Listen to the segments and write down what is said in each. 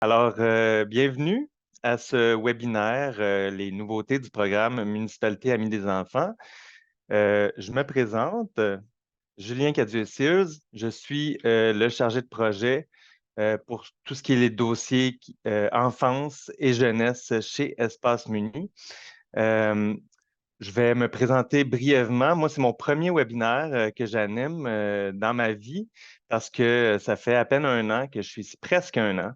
Bienvenue à ce webinaire, les nouveautés du programme Municipalité Amis des enfants. Je me présente, Julien Cadieux-Sears. Je suis le chargé de projet pour tout ce qui est les dossiers enfance et jeunesse chez Espace Muni. Euh, je vais me présenter brièvement. Moi, c'est mon premier webinaire que j'anime dans ma vie parce que ça fait à peine un an que je suis, presque un an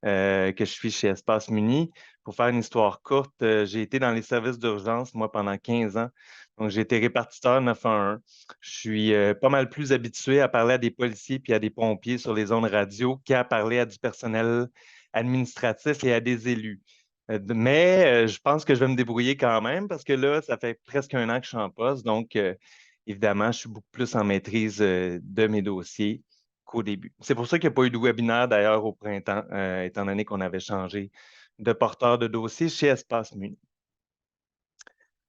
que je suis chez Espace Muni. Pour faire une histoire courte, j'ai été dans les services d'urgence, moi, pendant 15 ans. Donc, j'ai été répartiteur 911. Je suis pas mal plus habitué à parler à des policiers puis à des pompiers sur les ondes radio qu'à parler à du personnel administratif et à des élus. Mais je pense que je vais me débrouiller quand même parce que là, ça fait presque un an que je suis en poste. Donc, évidemment, je suis beaucoup plus en maîtrise de mes dossiers qu'au début. C'est pour ça qu'il n'y a pas eu de webinaire d'ailleurs au printemps, étant donné qu'on avait changé de porteur de dossier chez Espace Muni.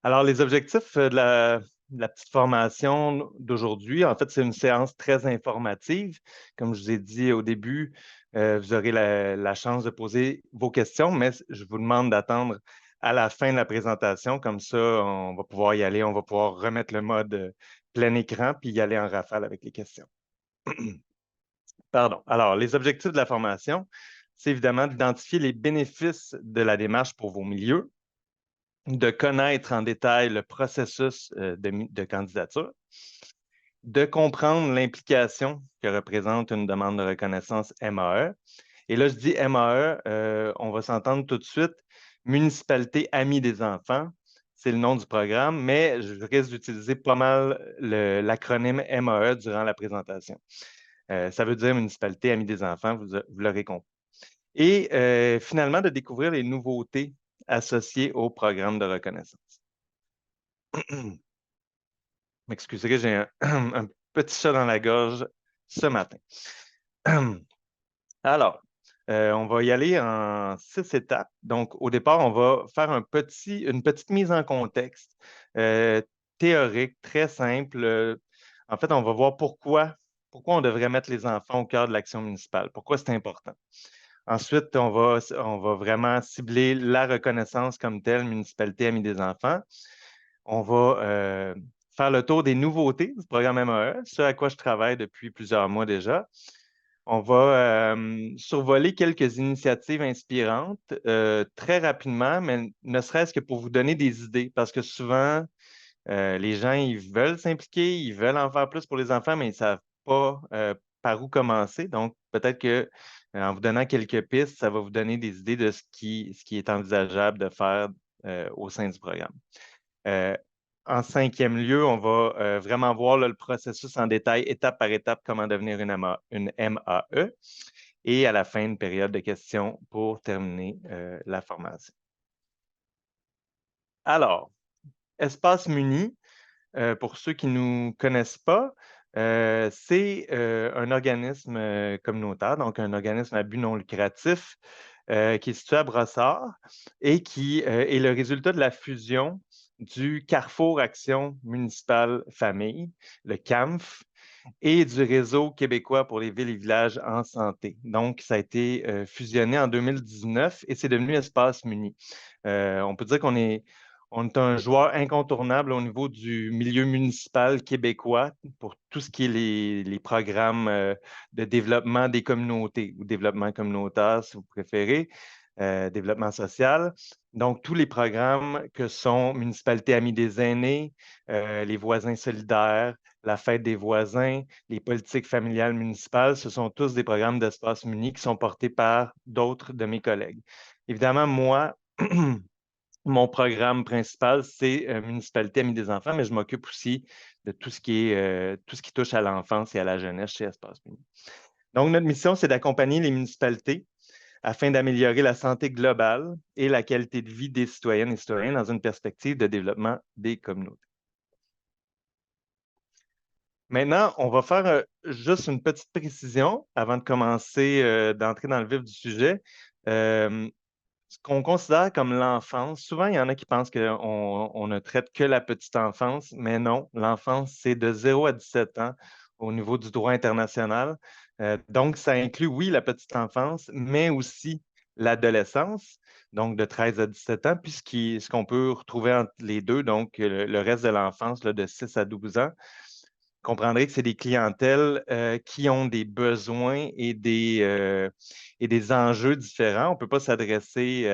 Alors, les objectifs de la petite formation d'aujourd'hui, en fait, c'est une séance très informative. Comme je vous ai dit au début, vous aurez la chance de poser vos questions, mais je vous demande d'attendre à la fin de la présentation. Comme ça, on va pouvoir y aller, on va pouvoir remettre le mode plein écran puis y aller en rafale avec les questions. Pardon. Alors, les objectifs de la formation, c'est évidemment d'identifier les bénéfices de la démarche pour vos milieux, de connaître en détail le processus de candidature, de comprendre l'implication que représente une demande de reconnaissance MAE. Et là, je dis MAE, on va s'entendre tout de suite, Municipalité Amis des enfants, c'est le nom du programme, mais je risque d'utiliser pas mal l'acronyme MAE durant la présentation. Ça veut dire Municipalité Amis des enfants, vous l'aurez compris. Et finalement, de découvrir les nouveautés associées au programme de reconnaissance. M'excuserez, j'ai un petit chat dans la gorge ce matin. Alors, on va y aller en 6 étapes. Donc, au départ, on va faire une petite mise en contexte théorique, très simple. En fait, on va voir pourquoi on devrait mettre les enfants au cœur de l'action municipale, pourquoi c'est important. Ensuite, on va vraiment cibler la reconnaissance comme telle, municipalité amie des enfants. On va faire le tour des nouveautés du programme MAE, ce à quoi je travaille depuis plusieurs mois déjà. On va survoler quelques initiatives inspirantes très rapidement, mais ne serait-ce que pour vous donner des idées, parce que souvent, les gens, ils veulent s'impliquer, ils veulent en faire plus pour les enfants, mais ils ne savent pas par où commencer. Donc, peut-être que en vous donnant quelques pistes, ça va vous donner des idées de ce qui est envisageable de faire au sein du programme. Euh, En cinquième lieu, on va vraiment voir là, le processus en détail, étape par étape, comment devenir une MAE. Et à la fin, une période de questions pour terminer la formation. Alors, Espace Muni, pour ceux qui ne nous connaissent pas, c'est un organisme communautaire, donc un organisme à but non lucratif qui est situé à Brossard et qui est le résultat de la fusion du Carrefour Action Municipale Famille, le CAMF, et du Réseau québécois pour les villes et villages en santé. Donc, ça a été fusionné en 2019 et c'est devenu Espace Muni. On peut dire on est un joueur incontournable au niveau du milieu municipal québécois pour tout ce qui est les programmes de développement des communautés ou développement communautaire, si vous préférez, développement social. Donc, tous les programmes que sont Municipalité Amis des aînés, les voisins solidaires, la fête des voisins, les politiques familiales municipales, ce sont tous des programmes d'Espace Muni qui sont portés par d'autres de mes collègues. Évidemment, moi, mon programme principal, c'est Municipalité Amis des enfants, mais je m'occupe aussi de tout ce qui touche à l'enfance et à la jeunesse chez Espace Muni. Donc, notre mission, c'est d'accompagner les municipalités afin d'améliorer la santé globale et la qualité de vie des citoyennes et citoyens dans une perspective de développement des communautés. Maintenant, on va faire juste une petite précision avant de commencer d'entrer dans le vif du sujet. Ce qu'on considère comme l'enfance, souvent, il y en a qui pensent qu'on ne traite que la petite enfance, mais non, l'enfance, c'est de 0 à 17 ans au niveau du droit international. Donc, ça inclut, oui, la petite enfance, mais aussi l'adolescence, donc de 13 à 17 ans, puis ce qu'on peut retrouver entre les deux, donc le reste de l'enfance, là, de 6 à 12 ans, comprendrez que c'est des clientèles qui ont des besoins et des enjeux différents. On ne peut pas s'adresser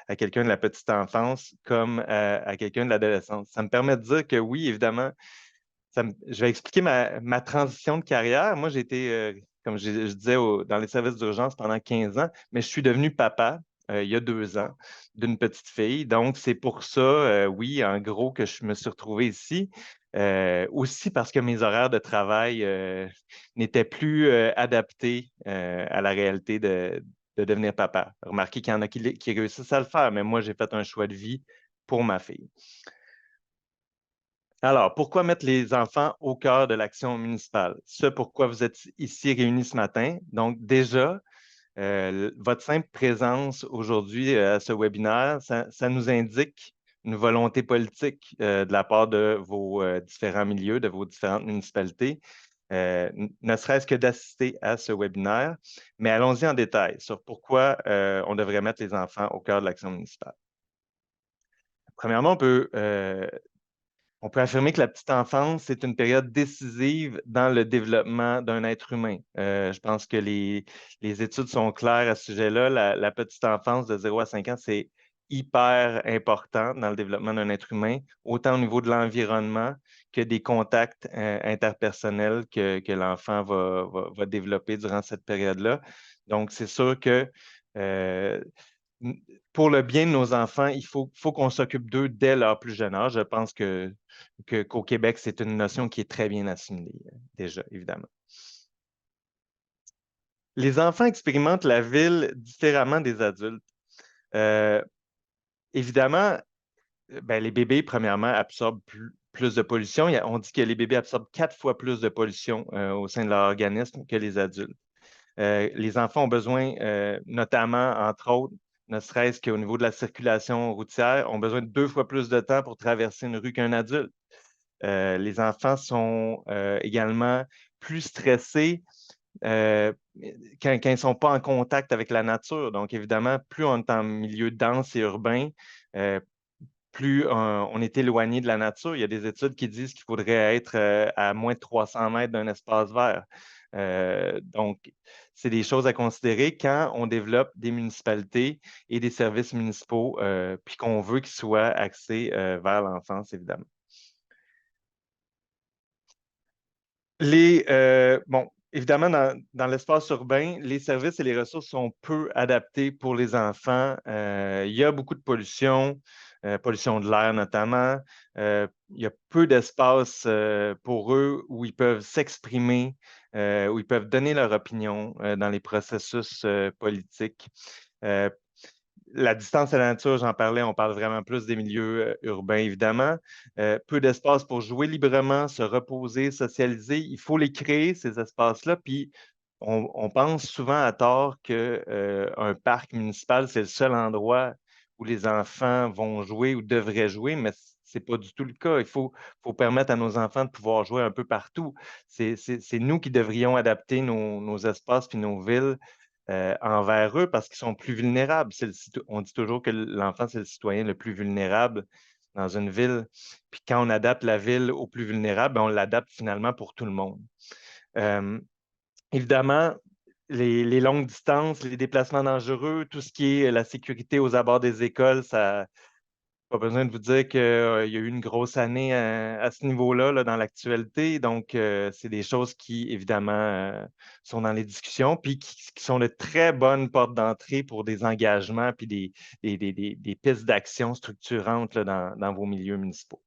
à quelqu'un de la petite enfance comme à quelqu'un de l'adolescence. Ça me permet de dire que oui, évidemment, je vais expliquer ma transition de carrière. Moi, j'ai été, comme je disais, dans les services d'urgence pendant 15 ans, mais je suis devenu papa il y a 2 ans d'une petite fille. Donc, c'est pour ça, oui, en gros, que je me suis retrouvé ici. Aussi parce que mes horaires de travail n'étaient plus adaptés à la réalité de devenir papa. Remarquez qu'il y en a qui réussissent à le faire, mais moi, j'ai fait un choix de vie pour ma fille. Alors, pourquoi mettre les enfants au cœur de l'action municipale? Ce pourquoi vous êtes ici réunis ce matin. Donc, déjà, votre simple présence aujourd'hui à ce webinaire, ça nous indique une volonté politique de la part de vos différents milieux, de vos différentes municipalités, ne serait-ce que d'assister à ce webinaire. Mais allons-y en détail sur pourquoi on devrait mettre les enfants au cœur de l'action municipale. Premièrement, on peut affirmer que la petite enfance, c'est une période décisive dans le développement d'un être humain. Je pense que les études sont claires à ce sujet-là. La petite enfance de 0 à 5 ans, c'est hyper important dans le développement d'un être humain, autant au niveau de l'environnement que des contacts interpersonnels que l'enfant va développer durant cette période-là. Donc, c'est sûr que euh, pour le bien de nos enfants, il faut qu'on s'occupe d'eux dès leur plus jeune âge. Je pense qu'au Québec, c'est une notion qui est très bien assimilée, déjà, évidemment. Les enfants expérimentent la ville différemment des adultes. Euh, Évidemment, ben, les bébés, premièrement, absorbent plus de pollution. On dit que les bébés absorbent 4 fois plus de pollution au sein de leur organisme que les adultes. Les enfants ont besoin, notamment, entre autres, ne serait-ce qu'au niveau de la circulation routière, ont besoin de 2 fois plus de temps pour traverser une rue qu'un adulte. Les enfants sont également plus stressés euh, quand ils ne sont pas en contact avec la nature. Donc, évidemment, plus on est en milieu dense et urbain, euh, plus on est éloigné de la nature. Il y a des études qui disent qu'il faudrait être à moins de 300 mètres d'un espace vert. Donc, c'est des choses à considérer quand on développe des municipalités et des services municipaux, puis qu'on veut qu'ils soient axés vers l'enfance, évidemment. Bon, évidemment, dans l'espace urbain, les services et les ressources sont peu adaptés pour les enfants. Il y a beaucoup de pollution, pollution de l'air notamment. Il y a peu d'espace pour eux où ils peuvent s'exprimer, où ils peuvent donner leur opinion dans les processus politiques. Euh, la distance à la nature, j'en parlais, on parle vraiment plus des milieux urbains, évidemment. Peu d'espace pour jouer librement, se reposer, socialiser. Il faut les créer, ces espaces-là. Puis, on pense souvent à tort qu'un parc municipal, c'est le seul endroit où les enfants vont jouer ou devraient jouer, mais ce n'est pas du tout le cas. Il faut permettre à nos enfants de pouvoir jouer un peu partout. C'est nous qui devrions adapter nos espaces puis nos villes envers eux parce qu'ils sont plus vulnérables. On dit toujours que l'enfant, c'est le citoyen le plus vulnérable dans une ville. Puis quand on adapte la ville aux plus vulnérables, ben, on l'adapte finalement pour tout le monde. Euh, Évidemment, les longues distances, les déplacements dangereux, tout ce qui est la sécurité aux abords des écoles, ça, pas besoin de vous dire qu'il y a eu une grosse année à ce niveau-là là, dans l'actualité. Donc, c'est des choses qui, évidemment, sont dans les discussions, puis qui sont de très bonnes portes d'entrée pour des engagements, puis des pistes d'action structurantes là, dans vos milieux municipaux.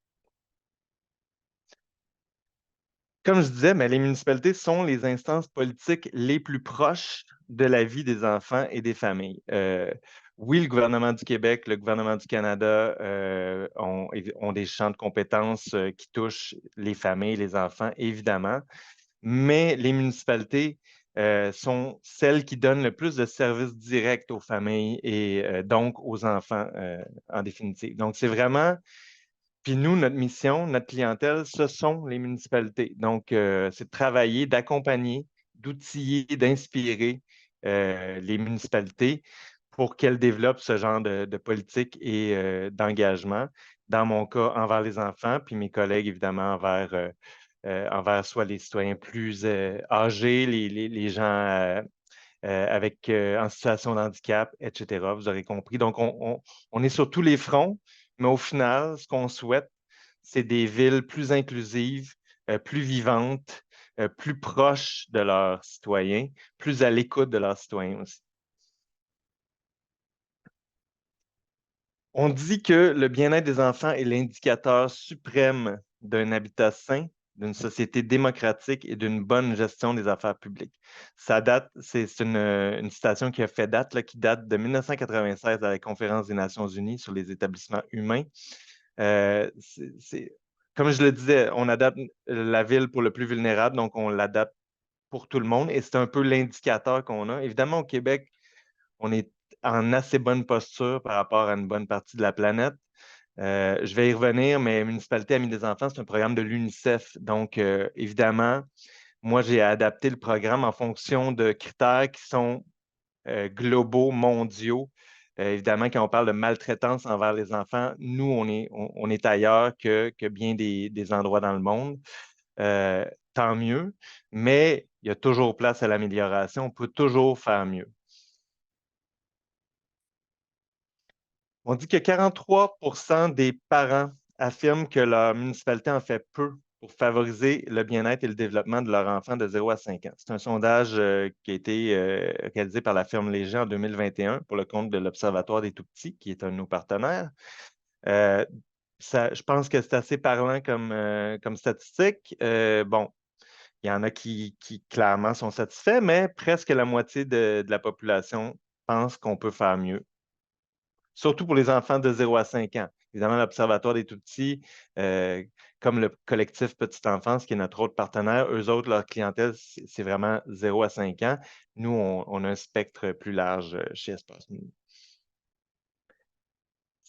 Comme je disais, mais les municipalités sont les instances politiques les plus proches de la vie des enfants et des familles. Oui, le gouvernement du Québec, le gouvernement du Canada ont des champs de compétences qui touchent les familles, les enfants, évidemment, mais les municipalités sont celles qui donnent le plus de services directs aux familles et donc aux enfants en définitive. Donc, c'est vraiment puis nous, notre mission, notre clientèle, ce sont les municipalités. Donc, c'est de travailler, d'accompagner, d'outiller, d'inspirer les municipalités pour qu'elles développent ce genre de politique et d'engagement. Dans mon cas, envers les enfants, puis mes collègues, évidemment, envers soit les citoyens plus âgés, les gens en situation de handicap, etc. Vous aurez compris. Donc, on est sur tous les fronts, mais au final, ce qu'on souhaite, c'est des villes plus inclusives, plus vivantes, plus proches de leurs citoyens, plus à l'écoute de leurs citoyens aussi. On dit que le bien-être des enfants est l'indicateur suprême d'un habitat sain, d'une société démocratique et d'une bonne gestion des affaires publiques. Ça date, c'est une citation qui a fait date, là, qui date de 1996 à la Conférence des Nations Unies sur les établissements humains. Euh, c'est- c'est- Comme je le disais, on adapte la ville pour le plus vulnérable, donc on l'adapte pour tout le monde et c'est un peu l'indicateur qu'on a. Évidemment, au Québec, on est en assez bonne posture par rapport à une bonne partie de la planète. Je vais y revenir, mais Municipalité Amis des enfants, c'est un programme de l'UNICEF. Donc, évidemment, moi, j'ai adapté le programme en fonction de critères qui sont globaux, mondiaux. Évidemment, quand on parle de maltraitance envers les enfants, nous, on est ailleurs que bien des endroits dans le monde. Euh, Tant mieux, mais il y a toujours place à l'amélioration. On peut toujours faire mieux. On dit que 43% des parents affirment que leur municipalité en fait peu pour favoriser le bien-être et le développement de leurs enfants de 0 à 5 ans. C'est un sondage qui a été réalisé par la firme Léger en 2021 pour le compte de l'Observatoire des tout-petits, qui est un de nos partenaires. Euh, je pense que c'est assez parlant comme statistique. Bon, il y en a qui clairement sont satisfaits, mais presque la moitié de la population pense qu'on peut faire mieux, surtout pour les enfants de 0 à 5 ans. Évidemment, l'Observatoire des tout-petits, euh, comme le collectif Petite Enfance, qui est notre autre partenaire, eux autres, leur clientèle, c'est vraiment 0 à 5 ans. Nous, on a un spectre plus large chez Espace Mini.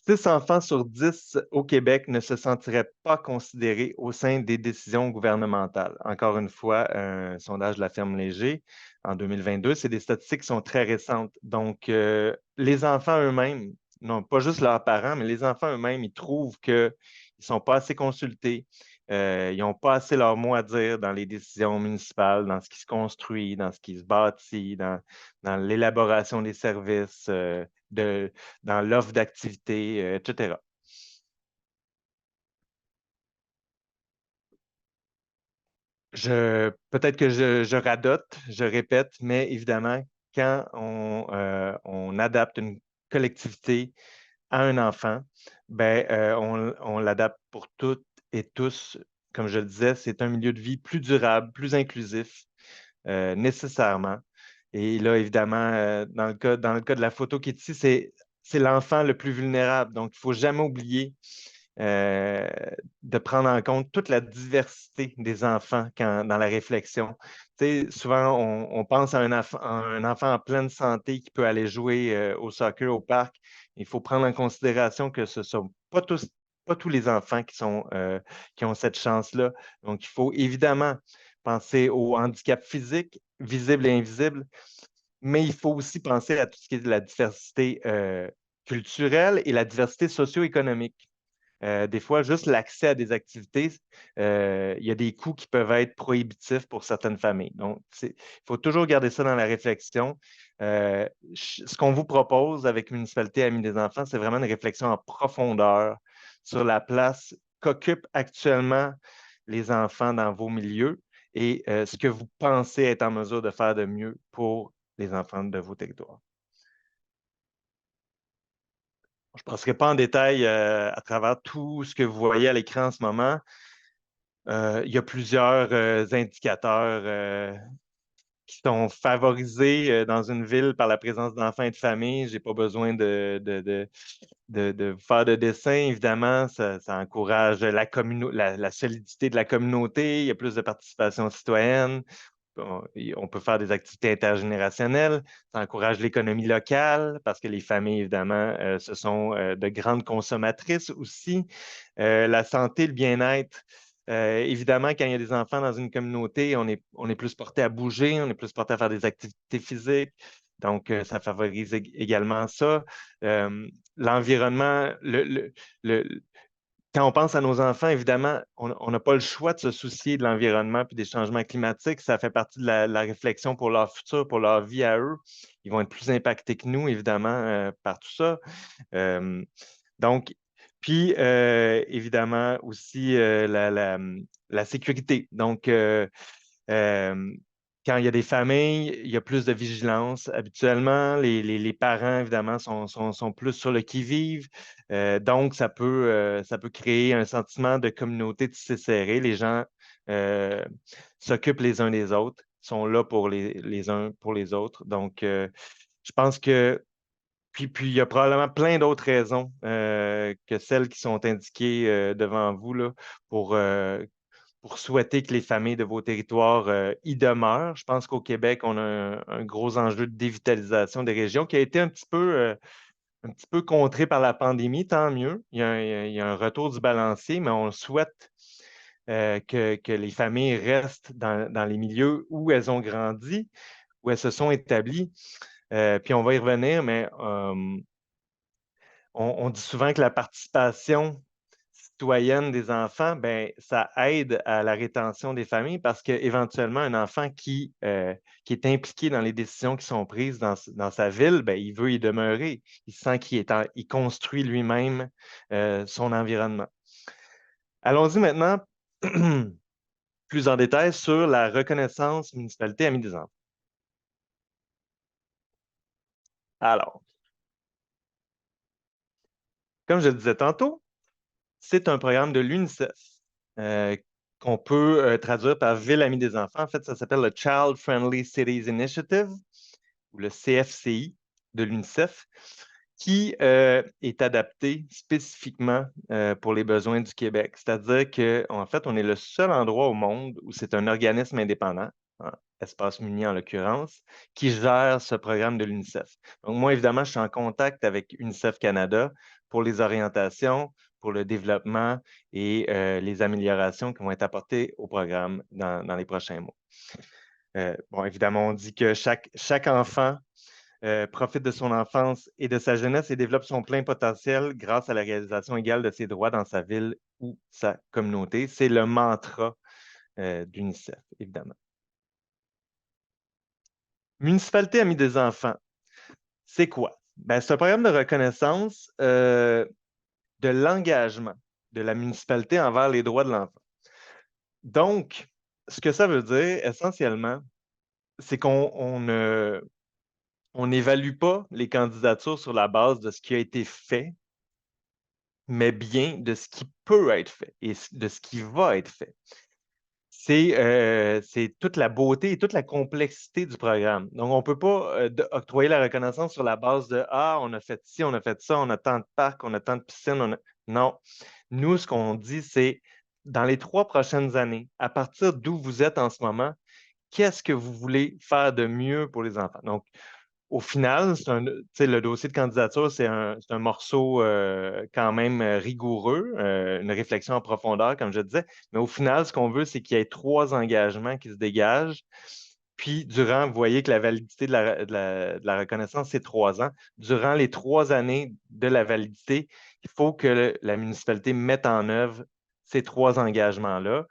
6 enfants sur 10 au Québec ne se sentiraient pas considérés au sein des décisions gouvernementales. Encore une fois, un sondage de la firme Léger en 2022. C'est des statistiques qui sont très récentes. Donc, les enfants eux-mêmes, non pas juste leurs parents, mais les enfants eux-mêmes, ils trouvent qu'ils ne sont pas assez consultés. Ils n'ont pas assez leur mot à dire dans les décisions municipales, dans ce qui se construit, dans ce qui se bâtit, dans l'élaboration des services. Dans l'offre d'activité, etc. Peut-être que je radote, je répète, mais évidemment, quand on adapte une collectivité à un enfant, ben, on l'adapte pour toutes et tous. Comme je le disais, c'est un milieu de vie plus durable, plus inclusif, nécessairement. Et là, évidemment, dans le cas de la photo qui est ici, c'est l'enfant le plus vulnérable. Donc, il ne faut jamais oublier euh, de prendre en compte toute la diversité des enfants dans la réflexion. Tu sais, souvent, on pense à un enfant en pleine santé qui peut aller jouer au soccer au parc. Il faut prendre en considération que ce ne sont pas tous les enfants qui ont cette chance-là. Donc, il faut évidemment penser au handicap physique, visible et invisible, mais il faut aussi penser à tout ce qui est de la diversité culturelle et la diversité socio-économique. Des fois, juste l'accès à des activités, il y a des coûts qui peuvent être prohibitifs pour certaines familles. Donc, il faut toujours garder ça dans la réflexion. Ce qu'on vous propose avec Municipalité Amis des enfants, c'est vraiment une réflexion en profondeur sur la place qu'occupent actuellement les enfants dans vos milieux et ce que vous pensez être en mesure de faire de mieux pour les enfants de vos territoires. Je ne passerai pas en détail à travers tout ce que vous voyez à l'écran en ce moment. Il y a plusieurs indicateurs qui sont favorisés dans une ville par la présence d'enfants et de familles. Je n'ai pas besoin de faire de dessin. Évidemment, ça encourage la solidité de la communauté. Il y a plus de participation citoyenne. On peut faire des activités intergénérationnelles. Ça encourage l'économie locale parce que les familles, évidemment, ce sont de grandes consommatrices aussi. La santé, le bien-être. Évidemment, quand il y a des enfants dans une communauté, on est plus porté à bouger, on est plus porté à faire des activités physiques. Donc, ça favorise également ça. L'environnement, le- quand on pense à nos enfants, évidemment, on n'a pas le choix de se soucier de l'environnement puis des changements climatiques. Ça fait partie de la réflexion pour leur futur, pour leur vie à eux. Ils vont être plus impactés que nous, évidemment, par tout ça. Euh, donc, puis évidemment aussi la sécurité. Donc, euh, quand il y a des familles, il y a plus de vigilance. Habituellement, les parents, évidemment, sont plus sur le qui-vive. Donc, ça peut créer un sentiment de communauté tissée serrée. Les gens euh, s'occupent les uns des autres, sont là pour les uns pour les autres. Donc, je pense que puis, il y a probablement plein d'autres raisons que celles qui sont indiquées devant vous là, pour, euh, pour souhaiter que les familles de vos territoires y demeurent. Je pense qu'au Québec, on a un gros enjeu de dévitalisation des régions qui a été un petit peu contré par la pandémie, tant mieux. Il y a un retour du balancier, mais on souhaite que les familles restent dans les milieux où elles ont grandi, où elles se sont établies. Puis on va y revenir, mais on dit souvent que la participation citoyenne des enfants, ben, ça aide à la rétention des familles parce qu'éventuellement, un enfant qui est impliqué dans les décisions qui sont prises dans sa ville, ben, il veut y demeurer. Il sent il construit lui-même son environnement. Allons-y maintenant plus en détail sur la reconnaissance municipalité Amis des enfants. Alors, comme je le disais tantôt, c'est un programme de l'UNICEF euh, qu'on peut traduire par Ville Amie des enfants. En fait, ça s'appelle le Child Friendly Cities Initiative ou le CFCI de l'UNICEF, qui est adapté spécifiquement pour les besoins du Québec. C'est-à-dire qu'en fait, on est le seul endroit au monde où c'est un organisme indépendant, hein, Espace Muni en l'occurrence, qui gère ce programme de l'UNICEF. Donc, moi, évidemment, je suis en contact avec UNICEF Canada pour les orientations, pour le développement et les améliorations qui vont être apportées au programme dans les prochains mois. Bon, évidemment, on dit que chaque enfant profite de son enfance et de sa jeunesse et développe son plein potentiel grâce à la réalisation égale de ses droits dans sa ville ou sa communauté. C'est le mantra d'UNICEF, évidemment. Municipalité Amie des enfants, c'est quoi? Ben, c'est un programme de reconnaissance de l'engagement de la municipalité envers les droits de l'enfant. Donc, ce que ça veut dire essentiellement, c'est on n'évalue pas les candidatures sur la base de ce qui a été fait, mais bien de ce qui peut être fait et de ce qui va être fait. C'est toute la beauté et toute la complexité du programme. Donc, on ne peut pas octroyer la reconnaissance sur la base de Ah, on a fait ci, on a fait ça, on a tant de parcs, on a tant de piscines. Non. Nous, ce qu'on dit, c'est dans les 3 prochaines années, à partir d'où vous êtes en ce moment, qu'est-ce que vous voulez faire de mieux pour les enfants? Donc, au final, le dossier de candidature, c'est un morceau quand même rigoureux, une réflexion en profondeur, comme je disais. Mais au final, ce qu'on veut, c'est qu'il y ait 3 engagements qui se dégagent. Puis, vous voyez que la validité de la reconnaissance, c'est 3 ans. Durant les 3 années de la validité, il faut que la municipalité mette en œuvre ces 3 engagements-là.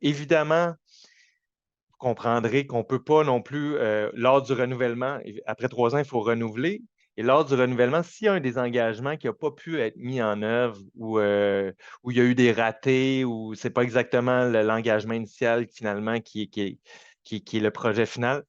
Évidemment, comprendrez qu'on ne peut pas non plus, lors du renouvellement, après 3 ans, il faut renouveler. Et lors du renouvellement, s'il y a un des engagements qui n'a pas pu être mis en œuvre ou il y a eu des ratés ou ce n'est pas exactement l'engagement initial finalement qui est le projet final,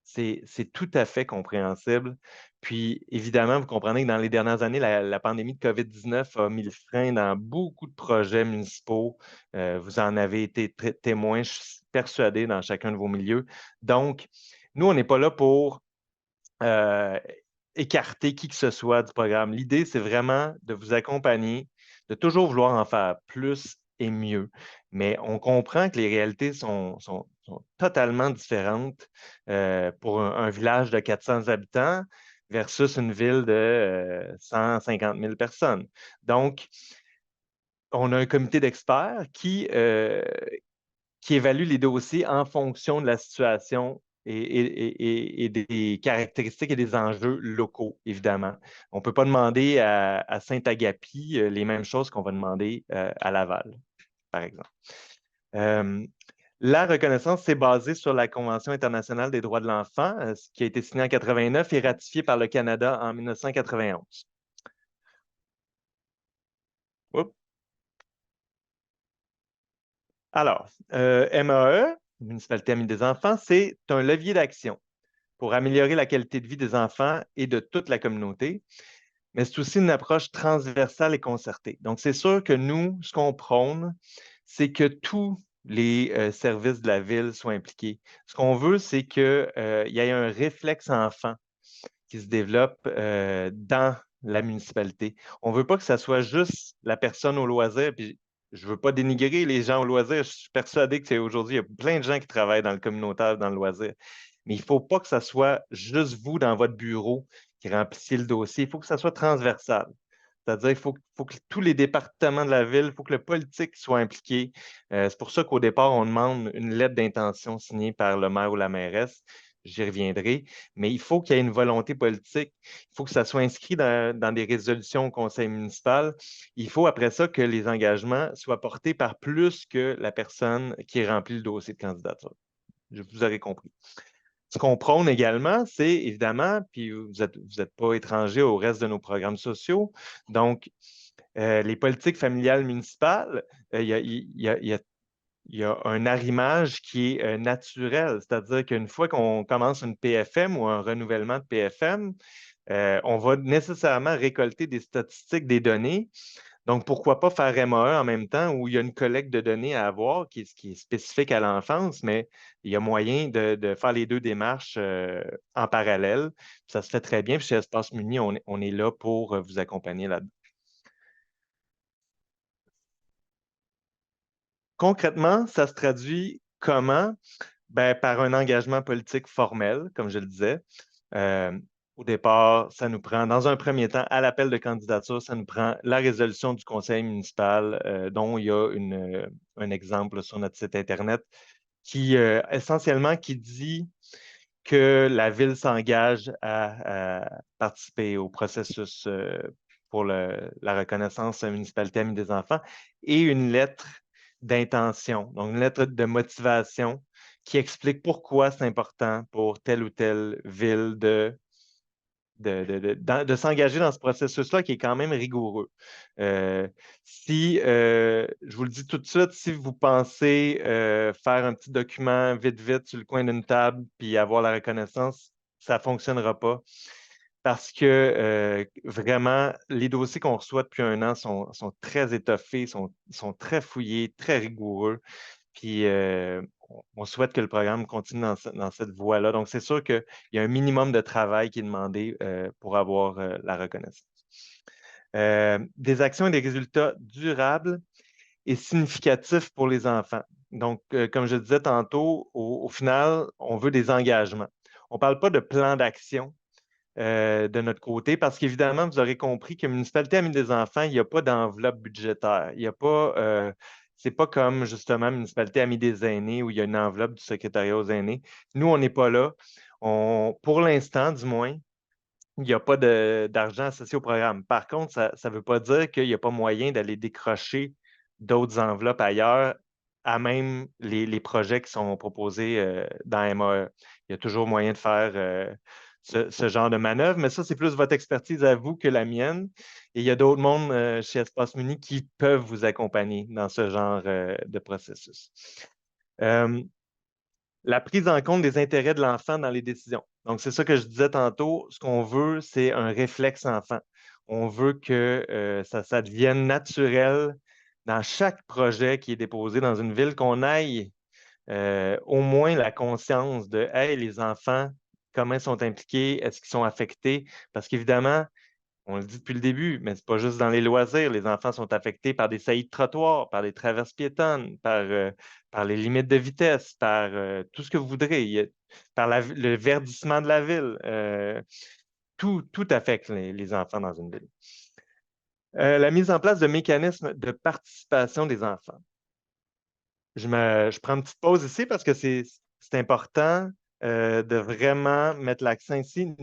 c'est tout à fait compréhensible. Puis, évidemment, vous comprenez que dans les dernières années, la pandémie de COVID-19 a mis le frein dans beaucoup de projets municipaux. Vous en avez été témoin, je suis persuadé, dans chacun de vos milieux. Donc, nous, on n'est pas là pour euh, écarter qui que ce soit du programme. L'idée, c'est vraiment de vous accompagner, de toujours vouloir en faire plus et mieux. Mais on comprend que les réalités sont totalement différentes pour un village de 400 habitants versus une ville de 150 000 personnes. Donc, on a un comité d'experts qui évalue les dossiers en fonction de la situation et des caractéristiques et des enjeux locaux, évidemment. On ne peut pas demander à Saint-Agapi les mêmes choses qu'on va demander à Laval, par exemple. Euh, la reconnaissance, c'est basé sur la Convention internationale des droits de l'enfant, qui a été signée en 89 et ratifiée par le Canada en 1991. Oups. Alors, MAE, Municipalité Amie des enfants, c'est un levier d'action pour améliorer la qualité de vie des enfants et de toute la communauté, mais c'est aussi une approche transversale et concertée. Donc, c'est sûr que nous, ce qu'on prône, c'est que tous les services de la ville soient impliqués. Ce qu'on veut, c'est qu'il y ait un réflexe enfant qui se développe dans la municipalité. On ne veut pas que ça soit juste la personne au loisir. Puis je ne veux pas dénigrer les gens au loisir. Je suis persuadé qu'aujourd'hui, il y a plein de gens qui travaillent dans le communautaire, dans le loisir. Mais il ne faut pas que ça soit juste vous dans votre bureau qui remplissiez le dossier. Il faut que ça soit transversal. C'est-à-dire qu'il faut que tous les départements de la ville, il faut que le politique soit impliqué. C'est pour ça qu'au départ, on demande une lettre d'intention signée par le maire ou la mairesse. J'y reviendrai. Mais il faut qu'il y ait une volonté politique. Il faut que ça soit inscrit dans des résolutions au conseil municipal. Il faut après ça que les engagements soient portés par plus que la personne qui remplit le dossier de candidature. Vous aurez compris. Ce qu'on prône également, c'est évidemment, puis vous êtes pas étranger au reste de nos programmes sociaux, donc les politiques familiales municipales, il y a un arrimage qui est naturel, c'est-à-dire qu'une fois qu'on commence une PFM ou un renouvellement de PFM, on va nécessairement récolter des statistiques, des données. Donc, pourquoi pas faire MAE en même temps où il y a une collecte de données à avoir qui est spécifique à l'enfance, mais il y a moyen de faire les deux démarches en parallèle. Ça se fait très bien. Puis chez Espace Muni, on est là pour vous accompagner là-dedans. Concrètement, ça se traduit comment? Ben, par un engagement politique formel, comme je le disais. Euh, Au départ, ça nous prend, dans un premier temps, à l'appel de candidature, ça nous prend la résolution du conseil municipal, dont il y a un exemple sur notre site Internet, qui essentiellement qui dit que la ville s'engage à participer au processus pour la reconnaissance municipalité amie des enfants et une lettre d'intention, donc une lettre de motivation qui explique pourquoi c'est important pour telle ou telle ville de s'engager dans ce processus-là qui est quand même rigoureux. Si, je vous le dis tout de suite, si vous pensez faire un petit document vite, vite sur le coin d'une table puis avoir la reconnaissance, ça ne fonctionnera pas parce que vraiment, les dossiers qu'on reçoit depuis un an sont très étoffés, sont très fouillés, très rigoureux. Puis on souhaite que le programme continue dans cette voie-là. Donc, c'est sûr qu'il y a un minimum de travail qui est demandé pour avoir la reconnaissance. Des actions et des résultats durables et significatifs pour les enfants. Donc, comme je disais tantôt, au final, on veut des engagements. On ne parle pas de plan d'action de notre côté, parce qu'évidemment, vous aurez compris que Municipalité Amie des enfants, il n'y a pas d'enveloppe budgétaire. Il n'y a pas, c'est pas comme justement Municipalité Amie des aînés où il y a une enveloppe du secrétariat aux aînés. Nous, on n'est pas là. Pour l'instant, du moins, il n'y a pas d'argent associé au programme. Par contre, ça ne veut pas dire qu'il n'y a pas moyen d'aller décrocher d'autres enveloppes ailleurs à même les projets qui sont proposés dans MAE. Il y a toujours moyen de faire ce genre de manœuvre, mais ça, c'est plus votre expertise à vous que la mienne. Et il y a d'autres mondes chez Espace Muni qui peuvent vous accompagner dans ce genre de processus. Euh, la prise en compte des intérêts de l'enfant dans les décisions. Donc, c'est ça que je disais tantôt. Ce qu'on veut, c'est un réflexe enfant. On veut que ça devienne naturel dans chaque projet qui est déposé dans une ville, qu'on aille au moins la conscience de, hey, les enfants, comment ils sont impliqués, est-ce qu'ils sont affectés? Parce qu'évidemment, on le dit depuis le début, mais c'est pas juste dans les loisirs. Les enfants sont affectés par des saillies de trottoir, par des traverses piétonnes, par les limites de vitesse, par tout ce que vous voudrez, par le verdissement de la ville. Tout affecte les enfants dans une ville. La mise en place de mécanismes de participation des enfants. Je prends une petite pause ici parce que c'est important de vraiment mettre l'accent ici.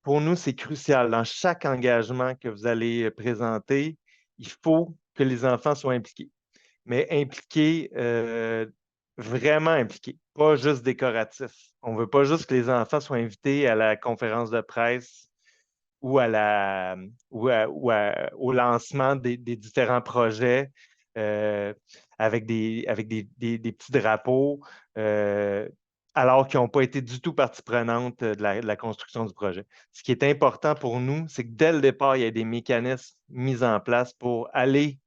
Pour nous, c'est crucial. Dans chaque engagement que vous allez présenter, il faut que les enfants soient impliqués. Mais impliqués, vraiment impliqués, pas juste décoratifs. On ne veut pas juste que les enfants soient invités à la conférence de presse ou, au lancement des différents projets avec des petits drapeaux, euh, alors qu'ils n'ont pas été du tout partie prenante de la construction du projet. Ce qui est important pour nous, c'est que dès le départ, il y ait des mécanismes mis en place pour aller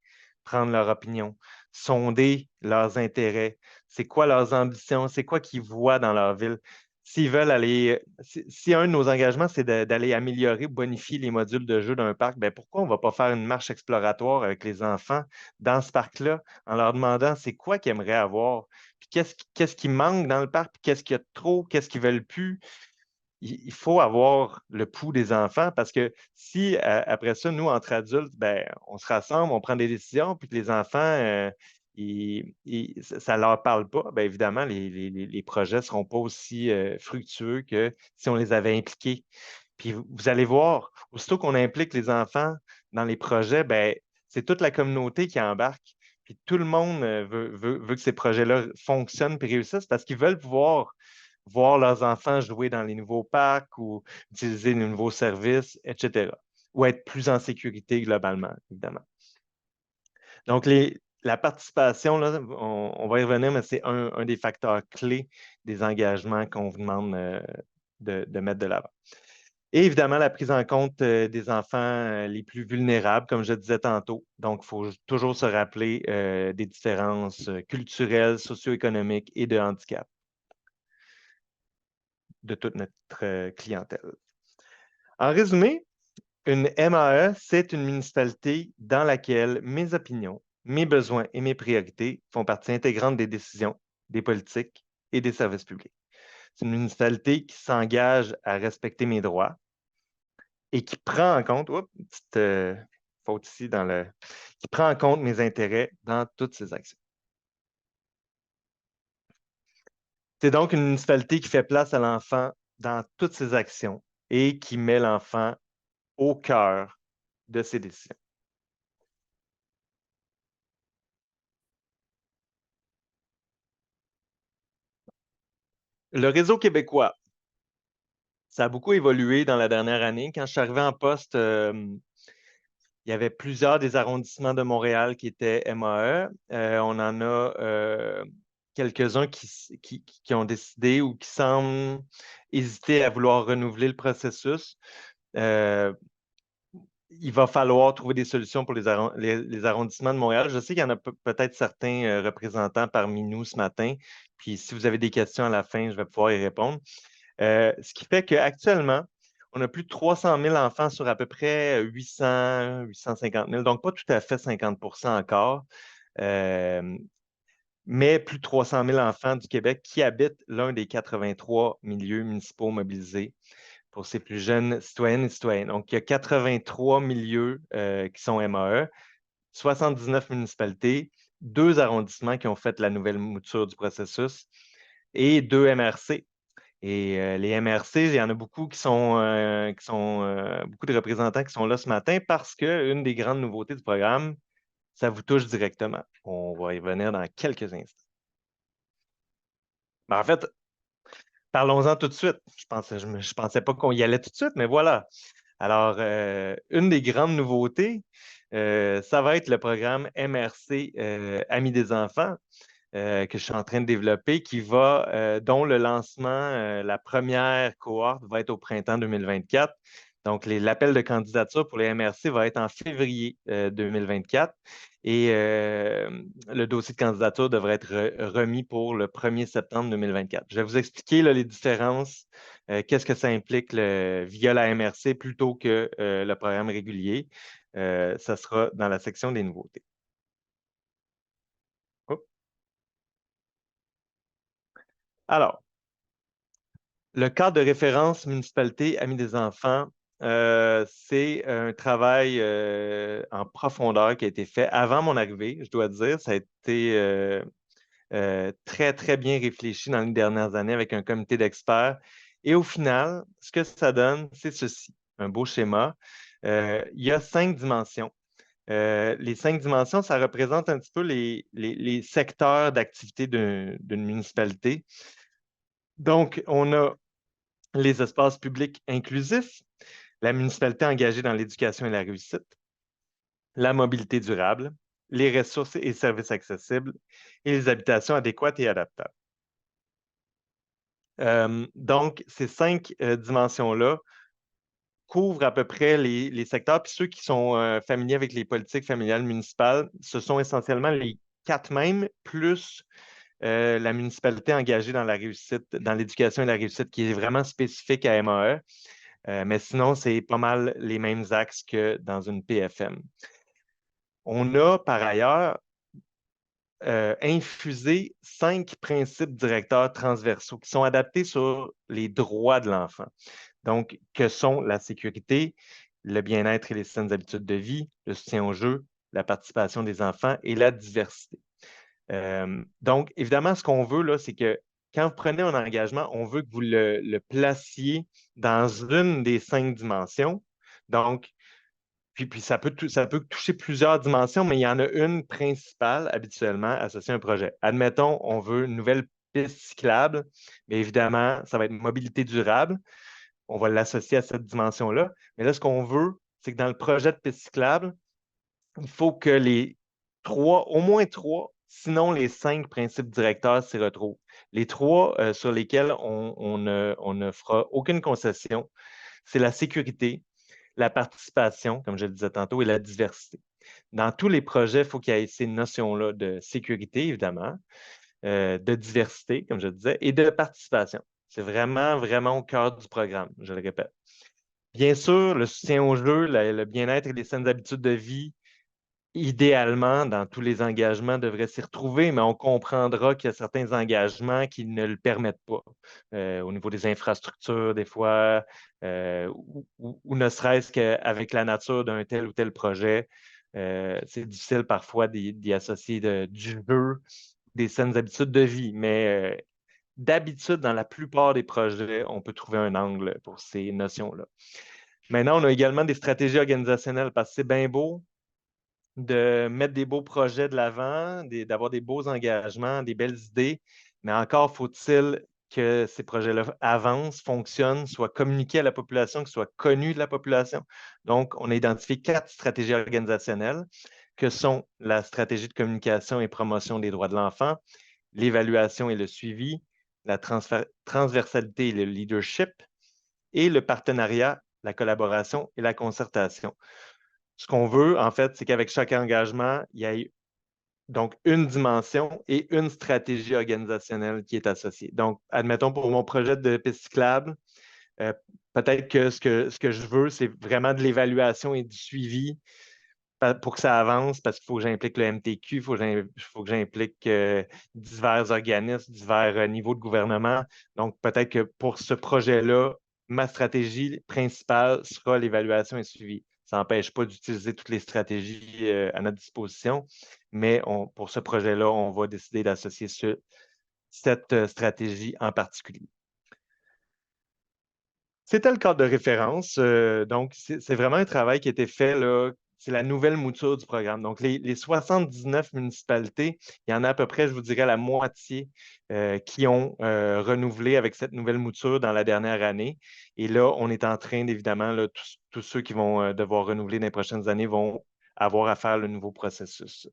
prendre leur opinion, sonder leurs intérêts, c'est quoi leurs ambitions, c'est quoi qu'ils voient dans leur ville. S'ils veulent aller, si un de nos engagements, c'est d'aller améliorer, bonifier les modules de jeu d'un parc, ben pourquoi on ne va pas faire une marche exploratoire avec les enfants dans ce parc-là en leur demandant c'est quoi qu'ils aimeraient avoir, puis qu'est-ce qui manque dans le parc, puis qu'est-ce qu'il y a de trop, qu'est-ce qu'ils veulent plus. Il faut avoir le pouls des enfants parce que si après ça, nous, entre adultes, ben, on se rassemble, on prend des décisions, puis que les enfants, ça ne leur parle pas, ben, évidemment, les projets ne seront pas aussi fructueux que si on les avait impliqués. Puis vous allez voir, aussitôt qu'on implique les enfants dans les projets, ben, c'est toute la communauté qui embarque. Puis tout le monde veut que ces projets-là fonctionnent et réussissent parce qu'ils veulent pouvoir voir leurs enfants jouer dans les nouveaux parcs ou utiliser les nouveaux services, etc. Ou être plus en sécurité globalement, évidemment. Donc, la participation, là, on va y revenir, mais c'est un des facteurs clés des engagements qu'on vous demande de mettre de l'avant. Et évidemment, la prise en compte des enfants les plus vulnérables, comme je disais tantôt. Donc, il faut toujours se rappeler des différences culturelles, socio-économiques et de handicap de toute notre clientèle. En résumé, une MAE, c'est une municipalité dans laquelle mes opinions, mes besoins et mes priorités font partie intégrante des décisions, des politiques et des services publics. C'est une municipalité qui s'engage à respecter mes droits et qui prend en compte, oups, une petite faute ici qui prend en compte mes intérêts dans toutes ses actions. C'est donc une municipalité qui fait place à l'enfant dans toutes ses actions et qui met l'enfant au cœur de ses décisions. Le réseau québécois, ça a beaucoup évolué dans la dernière année. Quand je suis arrivé en poste, il y avait plusieurs des arrondissements de Montréal qui étaient MAE. On en a quelques-uns qui ont décidé ou qui semblent hésiter à vouloir renouveler le processus. Euh, il va falloir trouver des solutions pour les arrondissements de Montréal. Je sais qu'il y en a peut-être certains représentants parmi nous ce matin. Puis si vous avez des questions à la fin, je vais pouvoir y répondre. Ce qui fait qu'actuellement, on a plus de 300 000 enfants sur à peu près 800, 850 000, donc pas tout à fait 50 encore, euh, mais plus de 300 000 enfants du Québec qui habitent l'un des 83 milieux municipaux mobilisés pour ces plus jeunes citoyennes et citoyens. Donc, il y a 83 milieux qui sont MAE, 79 municipalités, 2 arrondissements qui ont fait la nouvelle mouture du processus et 2 MRC. Et les MRC, il y en a beaucoup beaucoup de représentants qui sont là ce matin parce qu'une des grandes nouveautés du programme, ça vous touche directement. On va y revenir dans quelques instants. En fait, parlons-en tout de suite. Je pensais pas qu'on y allait tout de suite, mais voilà. Alors, une des grandes nouveautés, ça va être le programme MRC Amis des enfants que je suis en train de développer, dont le lancement, la première cohorte va être au printemps 2024. Donc, l'appel de candidature pour les MRC va être en février 2024 et le dossier de candidature devrait être remis pour le 1er septembre 2024. Je vais vous expliquer là, les différences, qu'est-ce que ça implique via la MRC plutôt que le programme régulier. Ça sera dans la section des nouveautés. Oups. Alors, le cadre de référence municipalité Amis des enfants, c'est un travail en profondeur qui a été fait avant mon arrivée, je dois dire. Ça a été très, très bien réfléchi dans les dernières années avec un comité d'experts. Et au final, ce que ça donne, c'est ceci, un beau schéma. Il y a 5 dimensions. Les 5 dimensions, ça représente un petit peu les secteurs d'activité d'une municipalité. Donc, on a les espaces publics inclusifs, la municipalité engagée dans l'éducation et la réussite, la mobilité durable, les ressources et services accessibles et les habitations adéquates et adaptables. Donc, ces 5 dimensions-là couvrent à peu près les secteurs. Puis ceux qui sont familiers avec les politiques familiales municipales, ce sont essentiellement les 4 mêmes, plus la municipalité engagée dans la réussite, dans l'éducation et la réussite, qui est vraiment spécifique à MAE. Mais sinon, c'est pas mal les mêmes axes que dans une PFM. On a par ailleurs infusé 5 principes directeurs transversaux qui sont adaptés sur les droits de l'enfant. Donc, que sont la sécurité, le bien-être et les saines habitudes de vie, le soutien au jeu, la participation des enfants et la diversité. Donc, évidemment, ce qu'on veut, là, c'est que quand vous prenez un engagement, on veut que vous le placiez dans une des 5 dimensions. Donc, puis ça peut toucher plusieurs dimensions, mais il y en a une principale habituellement associée à un projet. Admettons, on veut une nouvelle piste cyclable, mais évidemment, ça va être mobilité durable. On va l'associer à cette dimension-là. Mais là, ce qu'on veut, c'est que dans le projet de piste cyclable, il faut que au moins trois, sinon les 5 principes directeurs s'y retrouvent. Les trois sur lesquels on ne fera aucune concession, c'est la sécurité, la participation, comme je le disais tantôt, et la diversité. Dans tous les projets, il faut qu'il y ait ces notions-là de sécurité, évidemment, de diversité, comme je le disais, et de participation. C'est vraiment, vraiment au cœur du programme, je le répète. Bien sûr, le soutien au jeu, le bien-être et les saines habitudes de vie, idéalement, dans tous les engagements, devraient s'y retrouver, mais on comprendra qu'il y a certains engagements qui ne le permettent pas. Au niveau des infrastructures, des fois, ou ne serait-ce qu'avec la nature d'un tel ou tel projet, c'est difficile parfois d'y associer du jeu, des saines habitudes de vie, mais d'habitude, dans la plupart des projets, on peut trouver un angle pour ces notions-là. Maintenant, on a également des stratégies organisationnelles parce que c'est bien beau de mettre des beaux projets de l'avant, d'avoir des beaux engagements, des belles idées, mais encore faut-il que ces projets-là avancent, fonctionnent, soient communiqués à la population, qu'ils soient connus de la population. Donc, on a identifié 4 stratégies organisationnelles que sont la stratégie de communication et promotion des droits de l'enfant, l'évaluation et le suivi, la transversalité et le leadership, et le partenariat, la collaboration et la concertation. Ce qu'on veut, en fait, c'est qu'avec chaque engagement, il y ait donc une dimension et une stratégie organisationnelle qui est associée. Donc, admettons pour mon projet de piste cyclable, peut-être que ce que je veux, c'est vraiment de l'évaluation et du suivi pour que ça avance, parce qu'il faut que j'implique le MTQ, faut que j'implique divers organismes, divers niveaux de gouvernement. Donc, peut-être que pour ce projet-là, ma stratégie principale sera l'évaluation et le suivi. Ça n'empêche pas d'utiliser toutes les stratégies à notre disposition, mais pour ce projet-là, on va décider d'associer cette stratégie en particulier. C'était le cadre de référence. Donc, c'est vraiment un travail qui a été fait là. C'est la nouvelle mouture du programme. Donc, les 79 municipalités, il y en a à peu près, je vous dirais, la moitié qui ont renouvelé avec cette nouvelle mouture dans la dernière année. Et là, on est en train, évidemment, là, tous ceux qui vont devoir renouveler dans les prochaines années vont avoir à faire le nouveau processus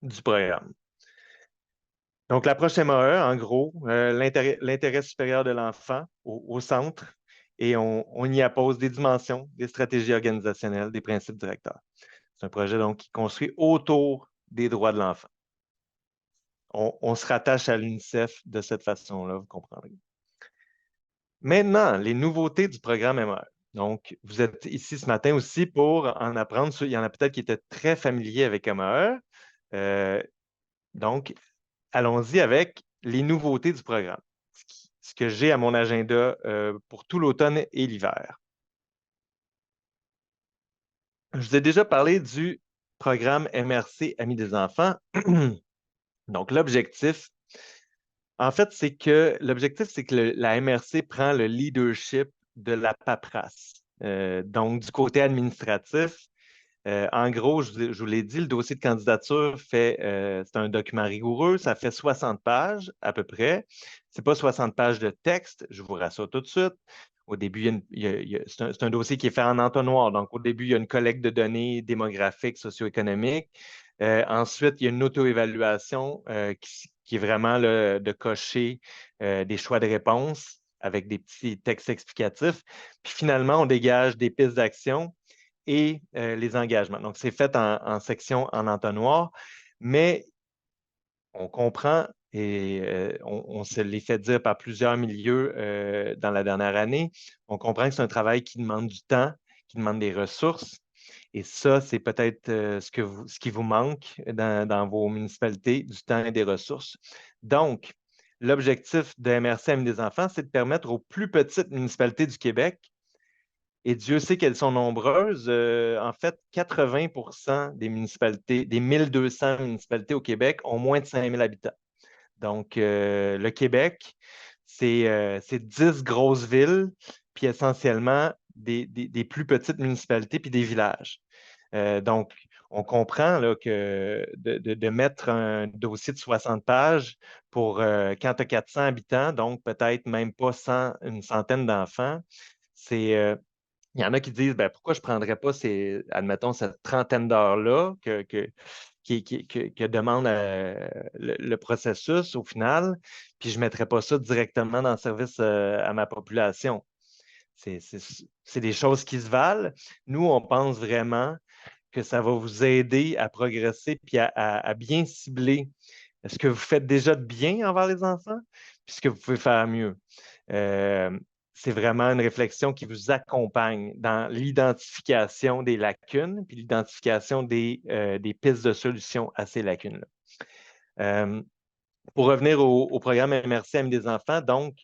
du programme. Donc, l'approche MAE, en gros, l'intérêt supérieur de l'enfant au centre, et on y appose des dimensions, des stratégies organisationnelles, des principes directeurs. C'est un projet donc qui construit autour des droits de l'enfant. On se rattache à l'UNICEF de cette façon-là, vous comprendrez. Maintenant, les nouveautés du programme MAE. Donc, vous êtes ici ce matin aussi pour en apprendre. Il y en a peut-être qui étaient très familiers avec MAE. Donc, allons-y avec les nouveautés du programme, ce que j'ai à mon agenda pour tout l'automne et l'hiver. Je vous ai déjà parlé du programme MRC Amis des enfants. Donc, l'objectif, c'est que la MRC prend le leadership de la paperasse. Donc, du côté administratif, en gros, je vous l'ai dit, le dossier de candidature c'est un document rigoureux, ça fait 60 pages à peu près. Ce n'est pas 60 pages de texte, je vous rassure tout de suite. Au début, c'est un dossier qui est fait en entonnoir. Donc, au début, il y a une collecte de données démographiques, socio-économiques. Ensuite, il y a une auto-évaluation qui est vraiment de cocher des choix de réponse avec des petits textes explicatifs. Puis finalement, on dégage des pistes d'action et les engagements. Donc, c'est fait en section en entonnoir, mais on comprend et on se l'est fait dire par plusieurs milieux dans la dernière année, on comprend que c'est un travail qui demande du temps, qui demande des ressources. Et ça, c'est peut-être ce qui vous manque dans vos municipalités, du temps et des ressources. Donc, l'objectif de MRC Amis des enfants, c'est de permettre aux plus petites municipalités du Québec, et Dieu sait qu'elles sont nombreuses. En fait, 80 des municipalités, des 1200 municipalités au Québec ont moins de 5000 habitants. Donc, le Québec, c'est 10 grosses villes, puis essentiellement des plus petites municipalités, puis des villages. Donc, on comprend là, que de mettre un dossier de 60 pages pour quand tu as 400 habitants, donc peut-être même pas une centaine d'enfants, c'est il y en a qui disent ben, pourquoi je ne prendrais pas admettons, cette trentaine d'heures-là que demande le processus au final, puis je ne mettrais pas ça directement dans le service à ma population. C'est des choses qui se valent. Nous, on pense vraiment que ça va vous aider à progresser puis à bien cibler ce que vous faites déjà de bien envers les enfants, puis ce que vous pouvez faire mieux. Euh, c'est vraiment une réflexion qui vous accompagne dans l'identification des lacunes, puis l'identification des pistes de solutions à ces lacunes-là. Euh, pour revenir au programme MRC Amis des enfants, donc,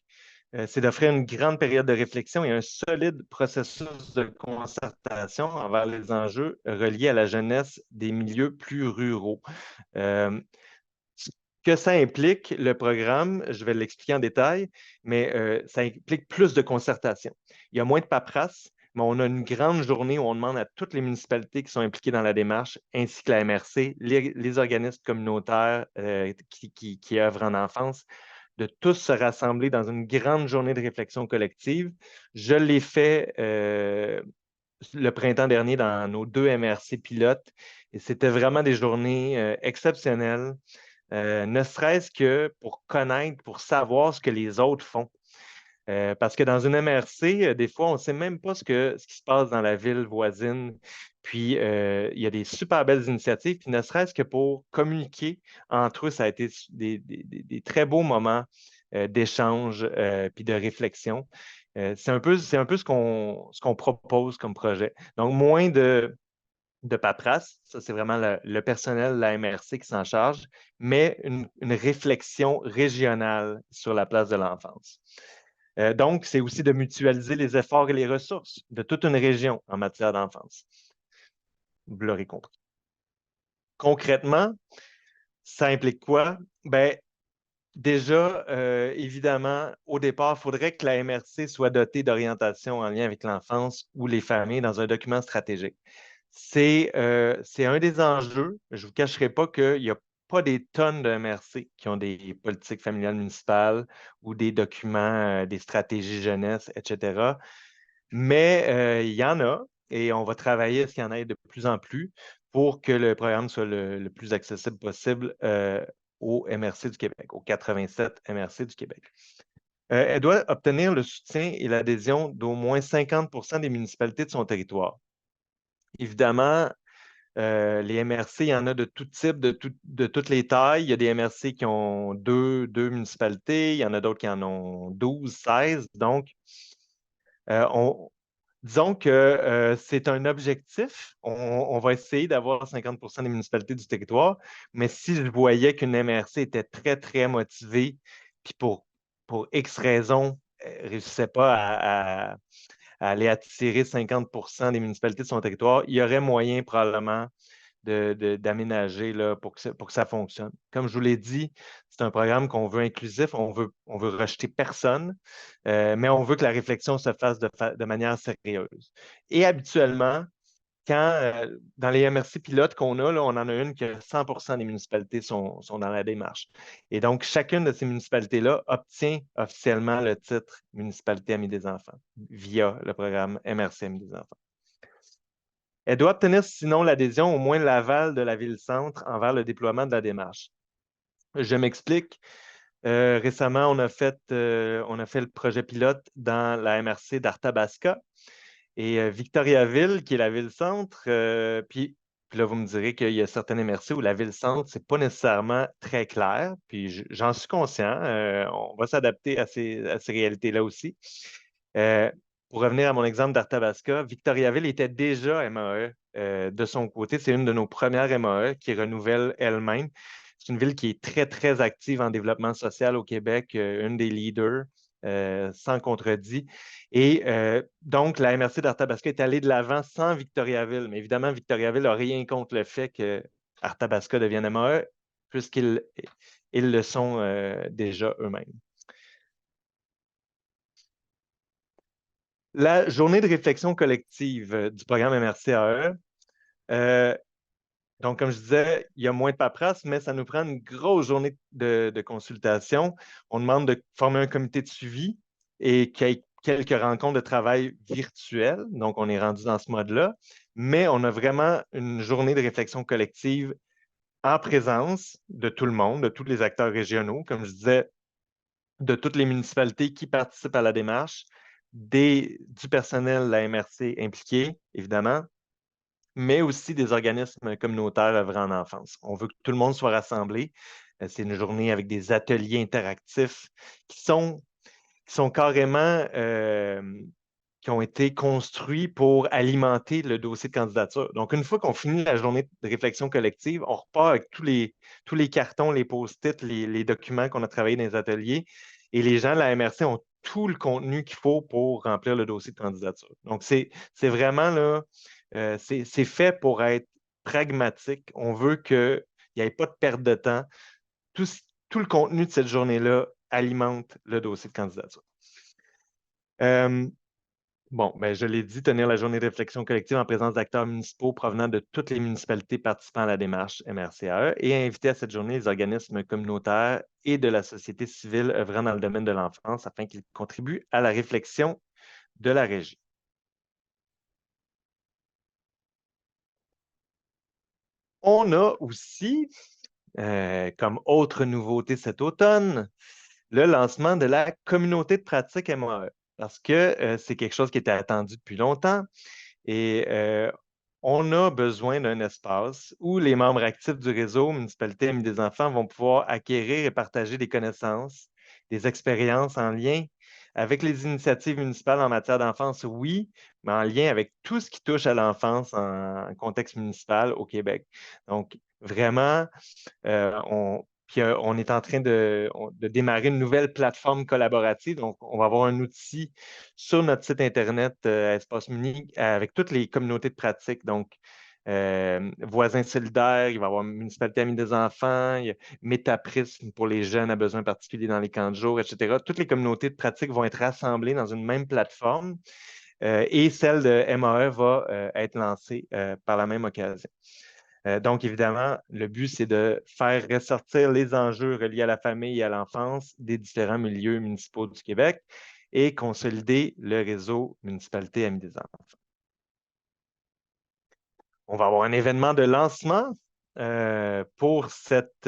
c'est d'offrir une grande période de réflexion et un solide processus de concertation envers les enjeux reliés à la jeunesse des milieux plus ruraux. Euh, ce que ça implique, le programme, je vais l'expliquer en détail, mais ça implique plus de concertation. Il y a moins de paperasse, mais on a une grande journée où on demande à toutes les municipalités qui sont impliquées dans la démarche, ainsi que la MRC, les organismes communautaires qui œuvrent en enfance, de tous se rassembler dans une grande journée de réflexion collective. Je l'ai fait le printemps dernier dans nos 2 MRC pilotes et c'était vraiment des journées exceptionnelles, ne serait-ce que pour connaître, pour savoir ce que les autres font. Parce que dans une MRC, des fois, on ne sait même pas ce qui se passe dans la ville voisine. Puis, il y a des super belles initiatives. Puis, ne serait-ce que pour communiquer entre eux, ça a été des très beaux moments d'échange puis de réflexion. C'est un peu ce qu'on propose comme projet. Donc, moins de paperasse, ça c'est vraiment le personnel de la MRC qui s'en charge, mais une réflexion régionale sur la place de l'enfance. Donc, c'est aussi de mutualiser les efforts et les ressources de toute une région en matière d'enfance. Vous l'aurez compris. Concrètement, ça implique quoi? Ben, déjà, évidemment, au départ, il faudrait que la MRC soit dotée d'orientation en lien avec l'enfance ou les familles dans un document stratégique. C'est un des enjeux. Je ne vous cacherai pas qu'il n'y a pas des tonnes de MRC qui ont des politiques familiales municipales ou des documents, des stratégies jeunesse, etc. Mais il y en a et on va travailler à ce qu'il y en ait de plus en plus pour que le programme soit le plus accessible possible aux MRC du Québec, aux 87 MRC du Québec. Elle doit obtenir le soutien et l'adhésion d'au moins 50 des municipalités de son territoire. Évidemment, les MRC, il y en a de tout type, de toutes les tailles. Il y a des MRC qui ont deux municipalités, il y en a d'autres qui en ont 12, 16. Donc, euh, on, disons que c'est un objectif. On va essayer d'avoir 50 des municipalités du territoire, mais si je voyais qu'une MRC était très, très motivée, puis pour X raisons, ne réussissait pas à aller attirer 50 des municipalités de son territoire, il y aurait moyen probablement d'aménager là, pour que ça fonctionne. Comme je vous l'ai dit, c'est un programme qu'on veut inclusif, on veut rejeter personne, mais on veut que la réflexion se fasse de manière sérieuse. Et habituellement, dans les MRC pilotes qu'on a, là, on en a une que 100 des municipalités sont dans la démarche. Et donc, chacune de ces municipalités-là obtient officiellement le titre Municipalité Amie des enfants via le programme MRC Amie des enfants. Elle doit obtenir sinon l'adhésion, au moins l'aval de la ville-centre envers le déploiement de la démarche. Je m'explique. Récemment, on a fait le projet pilote dans la MRC d'Arthabasca. Et Victoriaville, qui est la ville-centre, puis là, vous me direz qu'il y a certaines MRC où la ville-centre, c'est pas nécessairement très clair, puis j'en suis conscient. On va s'adapter à ces réalités-là aussi. Euh, pour revenir à mon exemple d'Arthabasca, Victoriaville était déjà MAE de son côté. C'est une de nos premières MAE qui renouvelle elle-même. C'est une ville qui est très, très active en développement social au Québec, une des leaders, sans contredit. Et donc, la MRC d'Arthabasca est allée de l'avant sans Victoriaville. Mais évidemment, Victoriaville n'a rien contre le fait que Arthabasca devienne MAE, puisqu'ils le sont déjà eux-mêmes. La journée de réflexion collective du programme MRC-AE, donc, comme je disais, il y a moins de paperasse, mais ça nous prend une grosse journée de consultation. On demande de former un comité de suivi et qu'il y ait quelques rencontres de travail virtuelles. Donc, on est rendu dans ce mode-là. Mais on a vraiment une journée de réflexion collective en présence de tout le monde, de tous les acteurs régionaux, comme je disais, de toutes les municipalités qui participent à la démarche, du personnel de la MRC impliqué, évidemment, mais aussi des organismes communautaires œuvrant en enfance. On veut que tout le monde soit rassemblé. C'est une journée avec des ateliers interactifs qui sont carrément qui ont été construits pour alimenter le dossier de candidature. Donc, une fois qu'on finit la journée de réflexion collective, on repart avec tous les cartons, les post-it, les documents qu'on a travaillés dans les ateliers et les gens de la MRC ont tout le contenu qu'il faut pour remplir le dossier de candidature. Donc, c'est vraiment là, c'est fait pour être pragmatique. On veut qu'il n'y ait pas de perte de temps. Tout, tout le contenu de cette journée-là alimente le dossier de candidature. Bon, ben, je l'ai dit, tenir la journée de réflexion collective en présence d'acteurs municipaux provenant de toutes les municipalités participant à la démarche MRCAE et inviter à cette journée les organismes communautaires et de la société civile œuvrant dans le domaine de l'enfance afin qu'ils contribuent à la réflexion de la régie. On a aussi, comme autre nouveauté cet automne, le lancement de la communauté de pratique MAE, parce que c'est quelque chose qui était attendu depuis longtemps. Et on a besoin d'un espace où les membres actifs du réseau Municipalité Amis des enfants vont pouvoir acquérir et partager des connaissances, des expériences en lien avec les initiatives municipales en matière d'enfance, oui, mais en lien avec tout ce qui touche à l'enfance en contexte municipal au Québec. Donc, vraiment, on est en train de démarrer une nouvelle plateforme collaborative. Donc, on va avoir un outil sur notre site Internet Espace Muni avec toutes les communautés de pratique. Donc, voisins solidaires, il va y avoir Municipalité Amie des enfants, il y a Métaprisme pour les jeunes à besoins particuliers dans les camps de jour, etc. Toutes les communautés de pratique vont être rassemblées dans une même plateforme et celle de MAE va être lancée par la même occasion. Donc, évidemment, le but, c'est de faire ressortir les enjeux reliés à la famille et à l'enfance des différents milieux municipaux du Québec et consolider le réseau Municipalité Amis des enfants. On va avoir un événement de lancement pour cette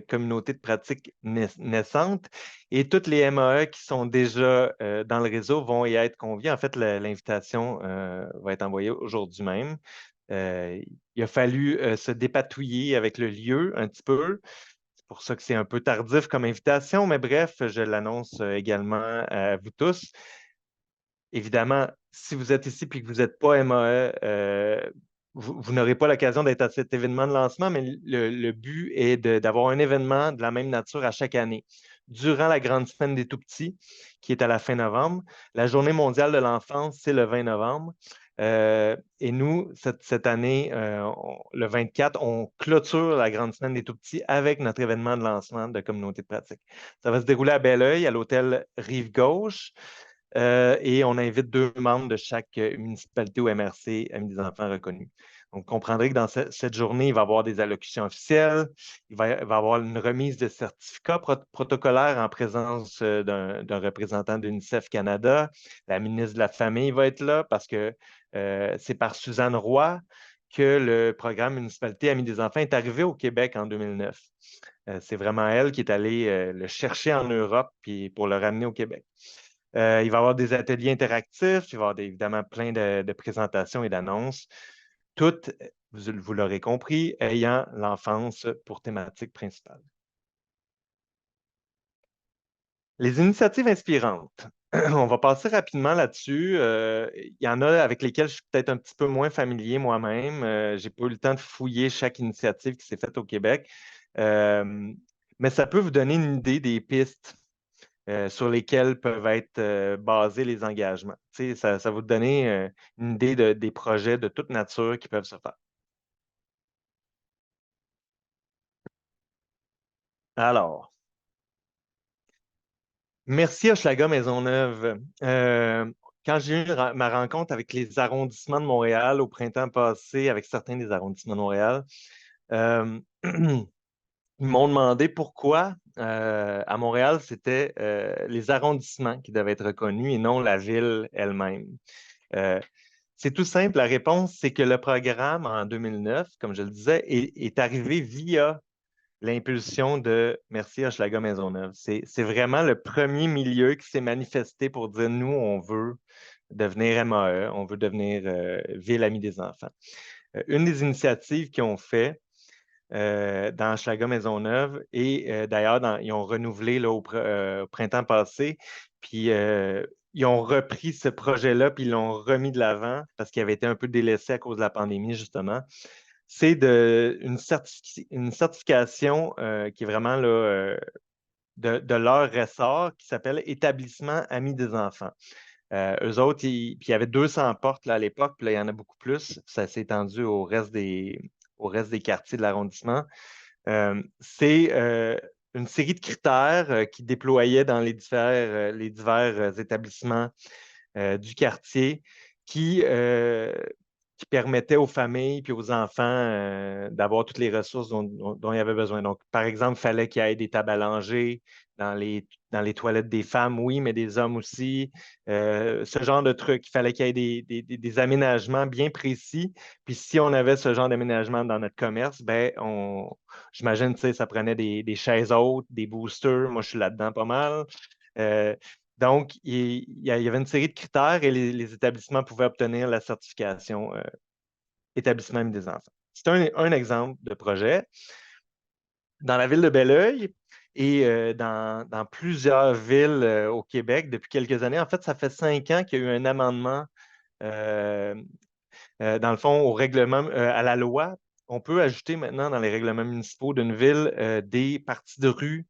communauté de pratique naissante et toutes les MAE qui sont déjà dans le réseau vont y être conviées. En fait, l'invitation va être envoyée aujourd'hui même. Il a fallu se dépatouiller avec le lieu un petit peu. C'est pour ça que c'est un peu tardif comme invitation, mais bref, je l'annonce également à vous tous. Évidemment, si vous êtes ici et que vous n'êtes pas MAE, vous n'aurez pas l'occasion d'être à cet événement de lancement, mais le but est d'avoir un événement de la même nature à chaque année. durant la grande semaine des tout-petits, qui est à la fin novembre. La Journée mondiale de l'enfance, c'est le 20 novembre. Et nous, cette année, le 24, on clôture la grande semaine des tout-petits avec notre événement de lancement de communauté de pratique. Ça va se dérouler à Belleuil, à l'hôtel Rive-Gauche. Et on invite 2 membres de chaque municipalité ou MRC, Amis des enfants reconnus. Donc, vous comprendrez que dans cette journée, il va y avoir des allocutions officielles, il va y avoir une remise de certificats protocolaires en présence d'un représentant d'UNICEF Canada. La ministre de la Famille va être là parce que c'est par Suzanne Roy que le programme Municipalité Amis des enfants est arrivé au Québec en 2009. C'est vraiment elle qui est allée le chercher en Europe puis pour le ramener au Québec. Il va y avoir des ateliers interactifs, il va y avoir évidemment plein de présentations et d'annonces, toutes, vous l'aurez compris, ayant l'enfance pour thématique principale. Les initiatives inspirantes. On va passer rapidement là-dessus. Il y en a avec lesquelles je suis peut-être un petit peu moins familier moi-même. Je n'ai pas eu le temps de fouiller chaque initiative qui s'est faite au Québec. Mais ça peut vous donner une idée des pistes sur lesquels peuvent être basés les engagements. Ça va vous donner une idée des projets de toute nature qui peuvent se faire. Alors, merci Hochelaga Maisonneuve. Quand j'ai eu ma rencontre avec les arrondissements de Montréal au printemps passé, avec certains des arrondissements de Montréal, euh, ils m'ont demandé pourquoi à Montréal, c'était les arrondissements qui devaient être reconnus et non la ville elle-même. Euh, c'est tout simple. La réponse, c'est que le programme en 2009, comme je le disais, est arrivé via l'impulsion de Merci Hochelaga Maisonneuve. C'est vraiment le premier milieu qui s'est manifesté pour dire nous, on veut devenir MAE, on veut devenir Ville Amie des enfants. Une des initiatives qu'ils ont fait dans Hochelaga Maisonneuve et d'ailleurs, ils ont renouvelé là, au printemps passé, puis ils ont repris ce projet-là, puis ils l'ont remis de l'avant parce qu'il avait été un peu délaissé à cause de la pandémie, justement. C'est une certification qui est vraiment là, de leur ressort qui s'appelle Établissement Amis des enfants. Eux autres, puis il y avait 200 portes là, à l'époque, puis là, il y en a beaucoup plus. Ça s'est étendu au reste des quartiers de l'arrondissement. C'est une série de critères qui déployaient dans les divers établissements du quartier qui, qui permettait aux familles et aux enfants d'avoir toutes les ressources dont ils avaient besoin. Donc, par exemple, il fallait qu'il y ait des tables à langer dans les toilettes des femmes, oui, mais des hommes aussi. Ce genre de trucs. Il fallait qu'il y ait des aménagements bien précis. Puis si on avait ce genre d'aménagement dans notre commerce, ben, j'imagine, tu sais, ça prenait des chaises hautes, des boosters. Moi, je suis là-dedans pas mal. Euh, donc, il y avait une série de critères et les établissements pouvaient obtenir la certification établissement des enfants. C'est un exemple de projet. Dans la ville de Belleuil et dans plusieurs villes au Québec depuis quelques années, en fait, ça fait 5 ans qu'il y a eu un amendement euh, dans le fond, au règlement, à la loi, on peut ajouter maintenant dans les règlements municipaux d'une ville des parties de rue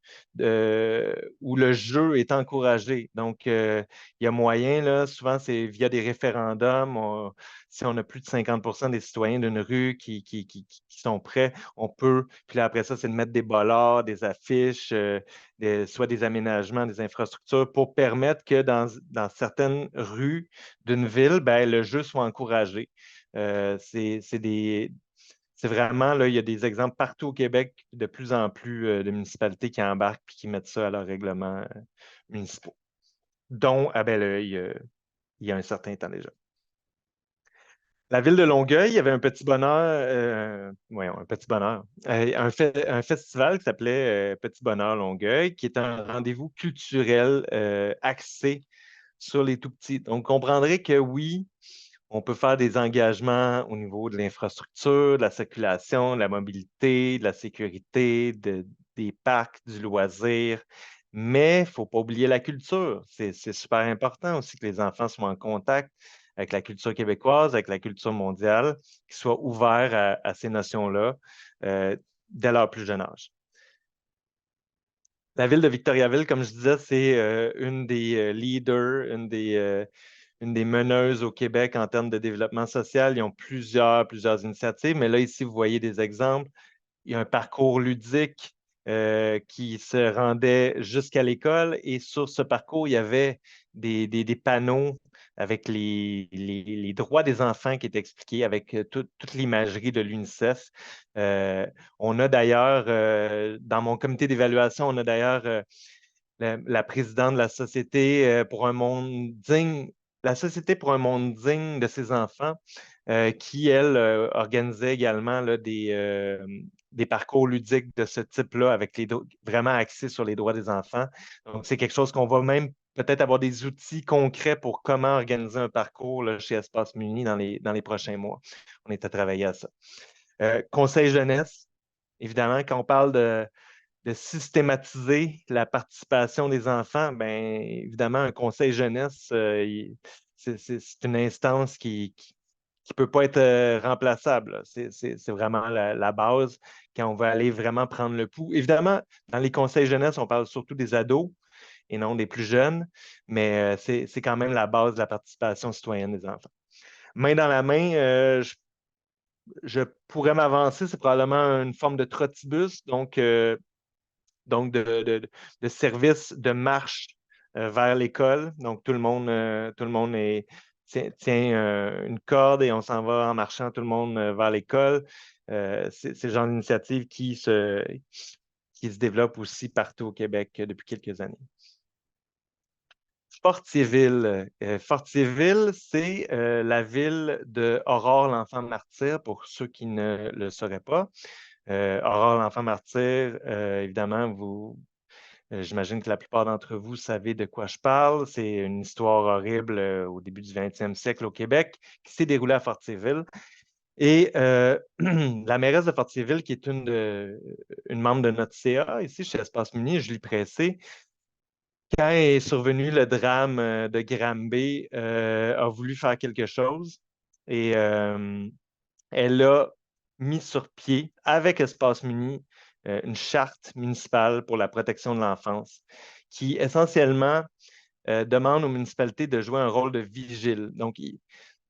où le jeu est encouragé. Donc, il y a moyen, là, souvent c'est via des référendums. Si on a plus de 50 des citoyens d'une rue qui sont prêts, on peut, puis là, après ça, c'est de mettre des bollards, des affiches, soit des aménagements, des infrastructures pour permettre que dans certaines rues d'une ville, ben, le jeu soit encouragé. C'est vraiment, là, il y a des exemples partout au Québec, de plus en plus de municipalités qui embarquent et qui mettent ça à leurs règlements municipaux, dont à Belleuil, il y a un certain temps déjà. La ville de Longueuil, il y avait un petit bonheur, un petit bonheur, un festival qui s'appelait Petit Bonheur Longueuil, qui est un rendez-vous culturel axé sur les tout petits. Donc, vous comprendrez que oui, on peut faire des engagements au niveau de l'infrastructure, de la circulation, de la mobilité, de la sécurité, des parcs, du loisir, mais il ne faut pas oublier la culture. C'est super important aussi que les enfants soient en contact avec la culture québécoise, avec la culture mondiale, qu'ils soient ouverts à ces notions-là dès leur plus jeune âge. La ville de Victoriaville, comme je disais, c'est une des leaders, une des meneuses au Québec en termes de développement social. Ils ont plusieurs initiatives, mais là, ici, vous voyez des exemples. Il y a un parcours ludique qui se rendait jusqu'à l'école et sur ce parcours, il y avait des panneaux avec les droits des enfants qui étaient expliqués avec toute l'imagerie de l'UNICEF. Euh, on a d'ailleurs, dans mon comité d'évaluation, on a d'ailleurs la présidente de la Société pour un monde digne, la Société pour un monde digne de ses enfants, qui, elle, organisait également là, des parcours ludiques de ce type-là, avec vraiment axés sur les droits des enfants. Donc, c'est quelque chose qu'on va même peut-être avoir des outils concrets pour comment organiser un parcours là, chez Espace Muni dans les prochains mois. On est à travailler à ça. Conseil jeunesse, évidemment, quand on parle de systématiser la participation des enfants, bien évidemment, un conseil jeunesse, c'est une instance qui peut pas être remplaçable. C'est vraiment la base quand on veut aller vraiment prendre le pouls. Évidemment, dans les conseils jeunesse, on parle surtout des ados et non des plus jeunes, mais c'est quand même la base de la participation citoyenne des enfants. Main dans la main, je pourrais m'avancer, c'est probablement une forme de trottibus, donc de service de marche vers l'école. Donc, tout le monde tient une corde et on s'en va en marchant tout le monde vers l'école. C'est le genre d'initiative qui se développe aussi partout au Québec depuis quelques années. Fortierville. Fortierville, c'est la ville de Aurore, l'enfant martyr, pour ceux qui ne le sauraient pas. Aurore, l'enfant martyr, évidemment, j'imagine que la plupart d'entre vous savez de quoi je parle. C'est une histoire horrible au début du 20e siècle au Québec qui s'est déroulée à Fortierville. Et la mairesse de Fortierville, qui est une membre de notre CA ici chez Espace Muni, Julie Pressé, quand est survenu le drame de Granby, a voulu faire quelque chose et elle a mis sur pied, avec Espace Muni, une charte municipale pour la protection de l'enfance qui essentiellement demande aux municipalités de jouer un rôle de vigile. Donc,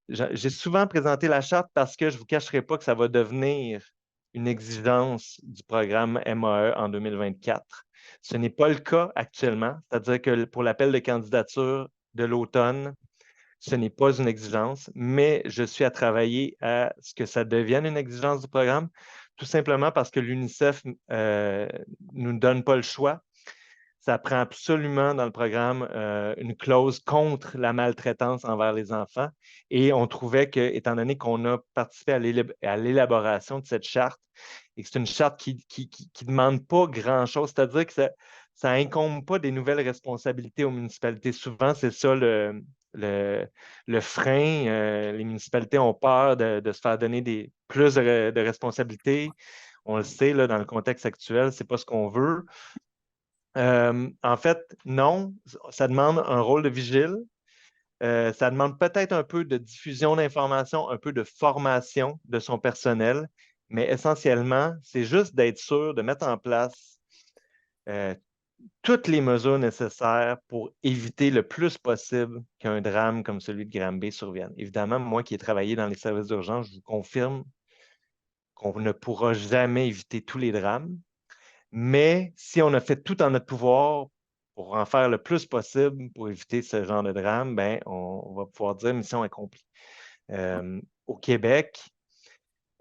j'ai souvent présenté la charte parce que je ne vous cacherai pas que ça va devenir une exigence du programme MAE en 2024. Ce n'est pas le cas actuellement, c'est-à-dire que pour l'appel de candidature de l'automne, ce n'est pas une exigence, mais je suis à travailler à ce que ça devienne une exigence du programme, tout simplement parce que l'UNICEF ne nous donne pas le choix. Ça prend absolument dans le programme une clause contre la maltraitance envers les enfants. Et on trouvait que, étant donné qu'on a participé à l'élaboration de cette charte, et que c'est une charte qui ne demande pas grand-chose, c'est-à-dire que ça incombe pas des nouvelles responsabilités aux municipalités. Souvent, c'est ça le, le frein. Les municipalités ont peur de se faire donner plus de responsabilités. On le sait, là, dans le contexte actuel, ce n'est pas ce qu'on veut. En fait, non, ça demande un rôle de vigile. Ça demande peut-être un peu de diffusion d'informations, un peu de formation de son personnel, mais essentiellement, c'est juste d'être sûr de mettre en place euh, toutes les mesures nécessaires pour éviter le plus possible qu'un drame comme celui de Granby survienne. Évidemment, moi qui ai travaillé dans les services d'urgence, je vous confirme qu'on ne pourra jamais éviter tous les drames. Mais si on a fait tout en notre pouvoir pour en faire le plus possible pour éviter ce genre de drame, ben, on va pouvoir dire mission accomplie. Au Québec,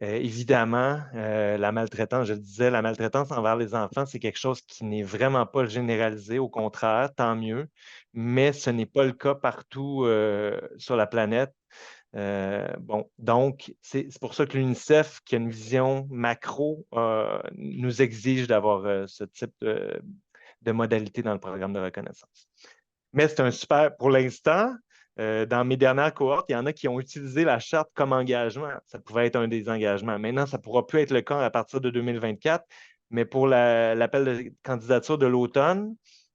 évidemment, la maltraitance, je le disais, la maltraitance envers les enfants, c'est quelque chose qui n'est vraiment pas généralisé. Au contraire, tant mieux, mais ce n'est pas le cas partout sur la planète. Bon, donc, c'est pour ça que l'UNICEF, qui a une vision macro, nous exige d'avoir ce type de modalité dans le programme de reconnaissance. Mais c'est un super, pour l'instant, dans mes dernières cohortes, il y en a qui ont utilisé la charte comme engagement. Ça pouvait être un des engagements. Maintenant, ça ne pourra plus être le cas à partir de 2024, mais pour l'appel de candidature de l'automne,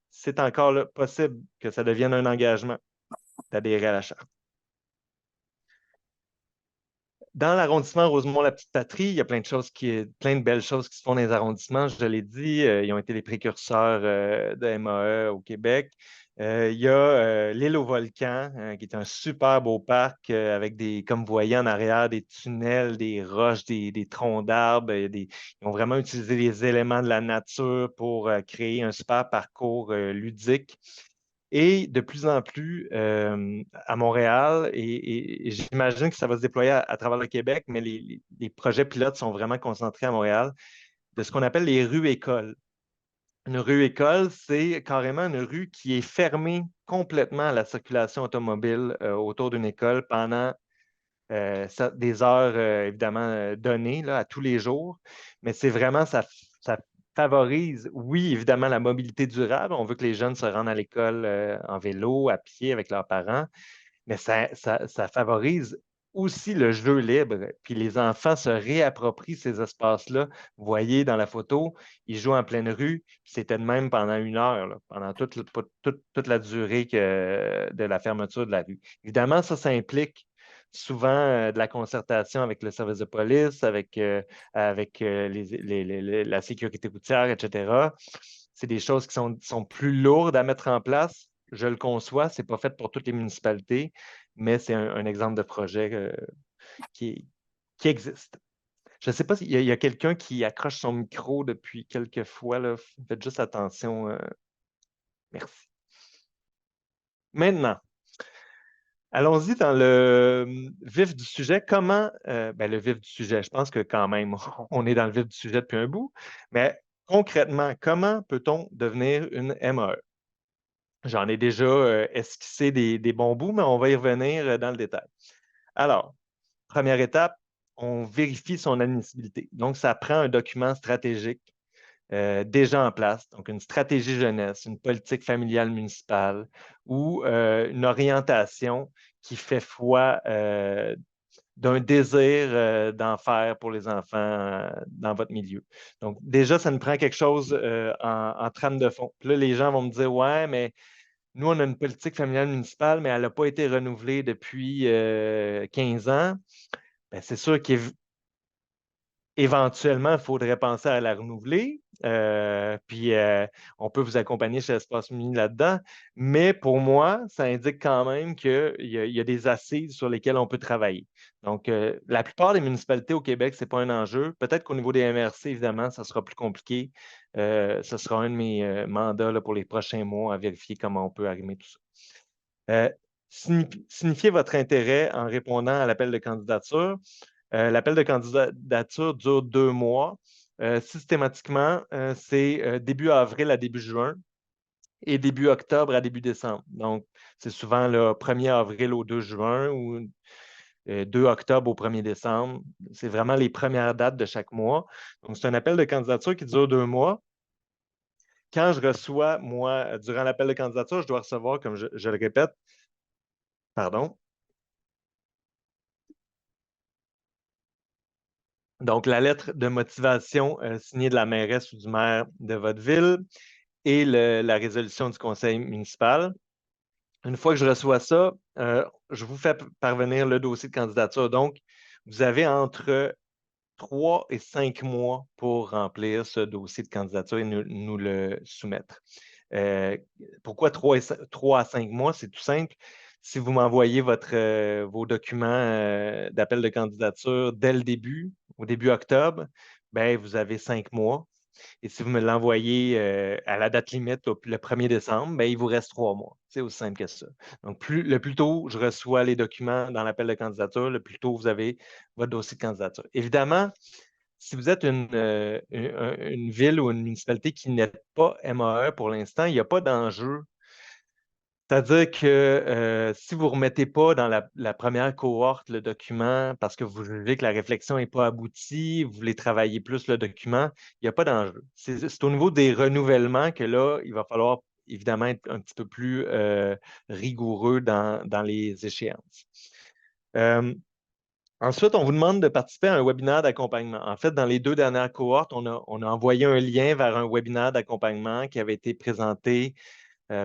c'est encore possible que ça devienne un engagement d'adhérer à la charte. Dans l'arrondissement Rosemont-la-Petite-Patrie, il y a plein de belles choses qui se font dans les arrondissements. Je l'ai dit, ils ont été les précurseurs de MAE au Québec. Il y a l'île au volcan, qui est un super beau parc avec comme vous voyez en arrière, des tunnels, des roches, des troncs d'arbres. Ils ont vraiment utilisé les éléments de la nature pour créer un super parcours ludique. Et de plus en plus à Montréal, et j'imagine que ça va se déployer à travers le Québec, mais les projets pilotes sont vraiment concentrés à Montréal, de ce qu'on appelle les rues écoles. Une rue école, c'est carrément une rue qui est fermée complètement à la circulation automobile autour d'une école pendant des heures évidemment données là, à tous les jours. Mais c'est vraiment, ça favorise, oui, évidemment, la mobilité durable. On veut que les jeunes se rendent à l'école en vélo, à pied avec leurs parents, mais ça favorise aussi le jeu libre. Puis les enfants se réapproprient ces espaces-là. Vous voyez dans la photo, ils jouent en pleine rue. C'était de même pendant 1 heure, là, pendant toute la durée de la fermeture de la rue. Évidemment, ça implique souvent de la concertation avec le service de police, avec la sécurité routière, etc. C'est des choses qui sont plus lourdes à mettre en place. Je le conçois, ce n'est pas fait pour toutes les municipalités, mais c'est un exemple de projet qui, qui existe. Je ne sais pas s'il y a quelqu'un qui accroche son micro depuis quelques fois, là. Faites juste attention. Merci. Maintenant, allons-y dans le vif du sujet. Le vif du sujet, je pense que quand même, on est dans le vif du sujet depuis un bout, mais concrètement, comment peut-on devenir une MAE? J'en ai déjà esquissé des bons bouts, mais on va y revenir dans le détail. Alors, première étape, on vérifie son admissibilité. Donc, ça prend un document stratégique déjà en place, donc une stratégie jeunesse, une politique familiale municipale ou une orientation qui fait foi d'un désir d'en faire pour les enfants dans votre milieu. Donc, déjà, ça nous prend quelque chose en trame de fond. Puis là, les gens vont me dire, ouais, mais nous, on a une politique familiale municipale, mais elle n'a pas été renouvelée depuis 15 ans. Ben, c'est sûr qu'éventuellement, il faudrait penser à la renouveler. Puis, on peut vous accompagner chez Espace Mini là-dedans. Mais pour moi, ça indique quand même qu'il y a des assises sur lesquelles on peut travailler. Donc, la plupart des municipalités au Québec, ce n'est pas un enjeu. Peut-être qu'au niveau des MRC, évidemment, ça sera plus compliqué. Ce sera un de mes mandats là, pour les prochains mois à vérifier comment on peut arrimer tout ça. Signifiez votre intérêt en répondant à l'appel de candidature. L'appel de candidature dure 2 mois. Systématiquement, c'est début avril à début juin et début octobre à début décembre. Donc, c'est souvent le 1er avril au 2 juin ou 2 octobre au 1er décembre. C'est vraiment les premières dates de chaque mois. Donc, c'est un appel de candidature qui dure 2 mois. Quand je reçois, moi, durant l'appel de candidature, je dois recevoir, comme je le répète, pardon. Donc, la lettre de motivation signée de la mairesse ou du maire de votre ville et la résolution du conseil municipal. Une fois que je reçois ça, je vous fais parvenir le dossier de candidature. Donc, vous avez entre 3 et 5 mois pour remplir ce dossier de candidature et nous le soumettre. Pourquoi 3 à 5 mois? C'est tout simple. Si vous m'envoyez vos documents d'appel de candidature dès le début, au début octobre, ben, vous avez 5 mois. Et si vous me l'envoyez à la date limite, le 1er décembre, ben, il vous reste 3 mois. C'est aussi simple que ça. Donc, le plus tôt je reçois les documents dans l'appel de candidature, le plus tôt vous avez votre dossier de candidature. Évidemment, si vous êtes une ville ou une municipalité qui n'est pas MAE pour l'instant, il n'y a pas d'enjeu. C'est-à-dire que si vous ne remettez pas dans la première cohorte le document parce que vous jugez que la réflexion n'est pas aboutie, vous voulez travailler plus le document, il n'y a pas d'enjeu. C'est au niveau des renouvellements que là, il va falloir évidemment être un petit peu plus rigoureux dans les échéances. Ensuite, on vous demande de participer à un webinaire d'accompagnement. En fait, dans les 2 dernières cohortes, on a envoyé un lien vers un webinaire d'accompagnement qui avait été présenté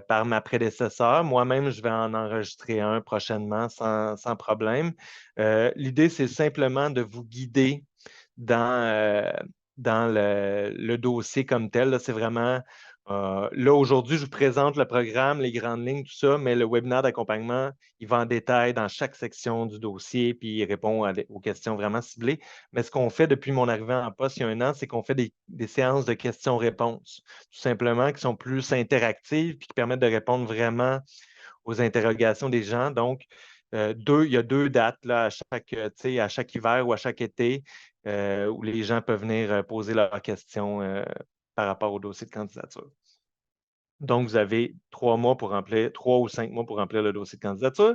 par ma prédécesseur. Moi-même, je vais en enregistrer un prochainement sans problème. L'idée, c'est simplement de vous guider dans, dans le dossier comme tel. Là, c'est vraiment, là, aujourd'hui, je vous présente le programme, les grandes lignes, tout ça, mais le webinaire d'accompagnement, il va en détail dans chaque section du dossier, puis il répond aux questions vraiment ciblées. Mais ce qu'on fait depuis mon arrivée en poste il y a un an, c'est qu'on fait des séances de questions-réponses, tout simplement, qui sont plus interactives, puis qui permettent de répondre vraiment aux interrogations des gens. Donc, il y a 2 dates là, à chaque hiver ou à chaque été où les gens peuvent venir poser leurs questions par rapport au dossier de candidature. Donc, vous avez 3 mois pour remplir, 3 ou 5 mois pour remplir le dossier de candidature.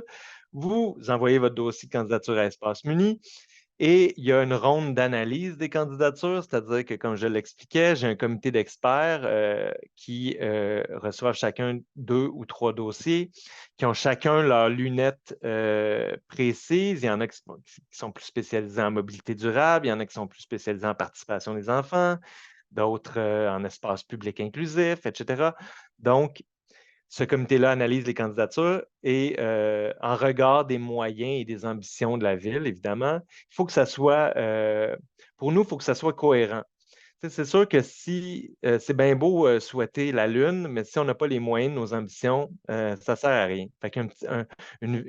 Vous envoyez votre dossier de candidature à Espace Muni. Et il y a une ronde d'analyse des candidatures, c'est-à-dire que, comme je l'expliquais, j'ai un comité d'experts qui reçoivent chacun 2 ou 3 dossiers, qui ont chacun leurs lunettes précises. Il y en a qui sont plus spécialisés en mobilité durable, il y en a qui sont plus spécialisés en participation des enfants, d'autres en espace public inclusif, etc. Donc, ce comité-là analyse les candidatures et en regard des moyens et des ambitions de la ville, évidemment, il faut que ça soit, pour nous, il faut que ça soit cohérent. C'est sûr que si c'est bien beau souhaiter la Lune, mais si on n'a pas les moyens de nos ambitions, ça ne sert à rien. Fait une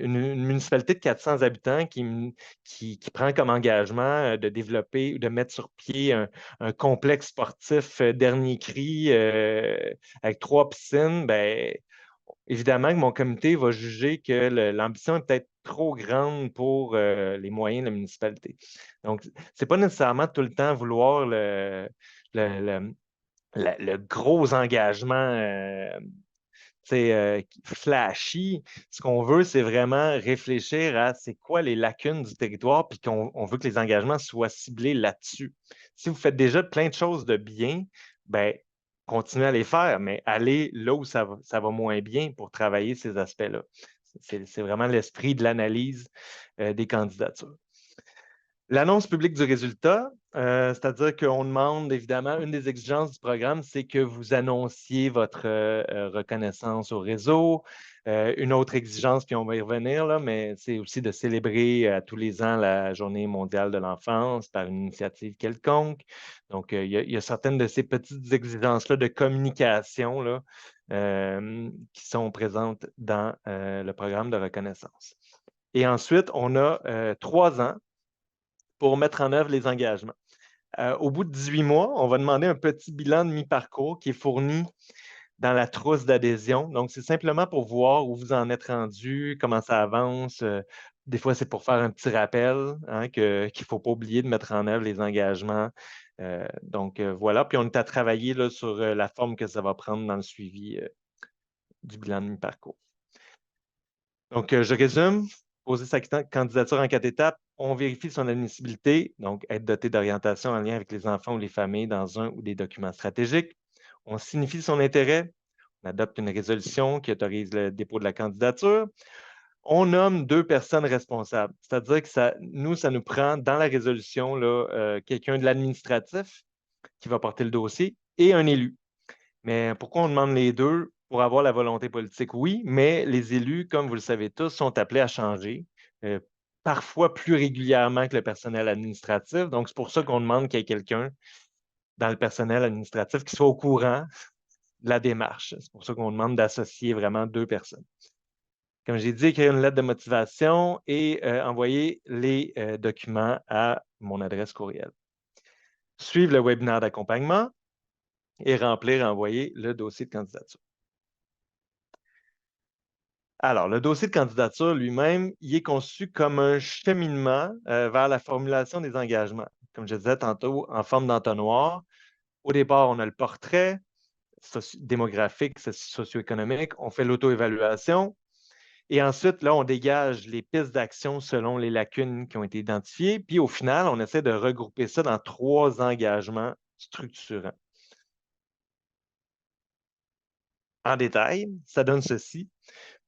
municipalité de 400 habitants qui prend comme engagement de développer ou de mettre sur pied un complexe sportif dernier cri avec 3 piscines, ben, évidemment que mon comité va juger que l'ambition est peut-être trop grande pour les moyens de la municipalité. Donc, c'est pas nécessairement tout le temps vouloir le, le- le gros engagement flashy. Ce qu'on veut, c'est vraiment réfléchir à c'est quoi les lacunes du territoire, puis qu'on veut que les engagements soient ciblés là-dessus. Si vous faites déjà plein de choses de bien, ben, continuez à les faire, mais allez là où ça va moins bien pour travailler ces aspects-là. C'est vraiment l'esprit de l'analyse des candidatures. L'annonce publique du résultat, c'est-à-dire qu'on demande, évidemment, une des exigences du programme, c'est que vous annonciez votre reconnaissance au réseau. Une autre exigence, puis on va y revenir, là, mais c'est aussi de célébrer tous les ans la Journée mondiale de l'enfance par une initiative quelconque. Donc, il y a certaines de ces petites exigences-là de communication là, qui sont présentes dans le programme de reconnaissance. Et ensuite, on a 3 ans pour mettre en œuvre les engagements. Au bout de 18 mois, on va demander un petit bilan de mi-parcours qui est fourni dans la trousse d'adhésion. Donc, c'est simplement pour voir où vous en êtes rendu, comment ça avance. Des fois, c'est pour faire un petit rappel qu'il ne faut pas oublier de mettre en œuvre les engagements. Voilà. Puis, on est à travailler là, sur la forme que ça va prendre dans le suivi du bilan de mi-parcours. Donc, je résume. Poser sa candidature en 4 étapes. On vérifie son admissibilité, donc être doté d'orientation en lien avec les enfants ou les familles dans un ou des documents stratégiques. On signifie son intérêt. On adopte une résolution qui autorise le dépôt de la candidature. On nomme 2 personnes responsables, c'est-à-dire que ça nous prend dans la résolution quelqu'un de l'administratif qui va porter le dossier et un élu. Mais pourquoi on demande les deux? Pour avoir la volonté politique, oui, mais les élus, comme vous le savez tous, sont appelés à changer, parfois plus régulièrement que le personnel administratif. Donc, c'est pour ça qu'on demande qu'il y ait quelqu'un dans le personnel administratif qui soit au courant de la démarche. C'est pour ça qu'on demande d'associer vraiment 2 personnes. Comme j'ai dit, écrire une lettre de motivation et envoyer les documents à mon adresse courriel. Suivre le webinaire d'accompagnement et remplir et envoyer le dossier de candidature. Alors, le dossier de candidature lui-même, il est conçu comme un cheminement vers la formulation des engagements. Comme je disais tantôt, en forme d'entonnoir. Au départ, on a le portrait démographique, socio-économique, on fait l'auto-évaluation. Et ensuite, là, on dégage les pistes d'action selon les lacunes qui ont été identifiées. Puis au final, on essaie de regrouper ça dans 3 engagements structurants. En détail, ça donne ceci.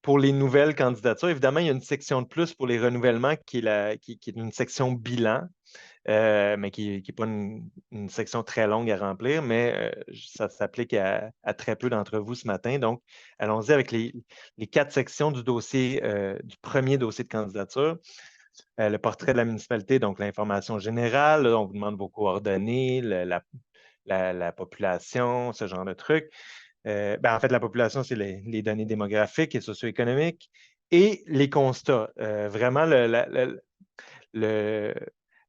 Pour les nouvelles candidatures, évidemment, il y a une section de plus pour les renouvellements qui est une section bilan. mais qui n'est pas une section très longue à remplir, mais ça s'applique à très peu d'entre vous ce matin. Donc, allons-y avec les 4 sections du dossier, du premier dossier de candidature. Le portrait de la municipalité, donc l'information générale, là, on vous demande vos coordonnées, la population, ce genre de trucs. En fait, la population, c'est les données démographiques et socio-économiques et les constats. Vraiment, le-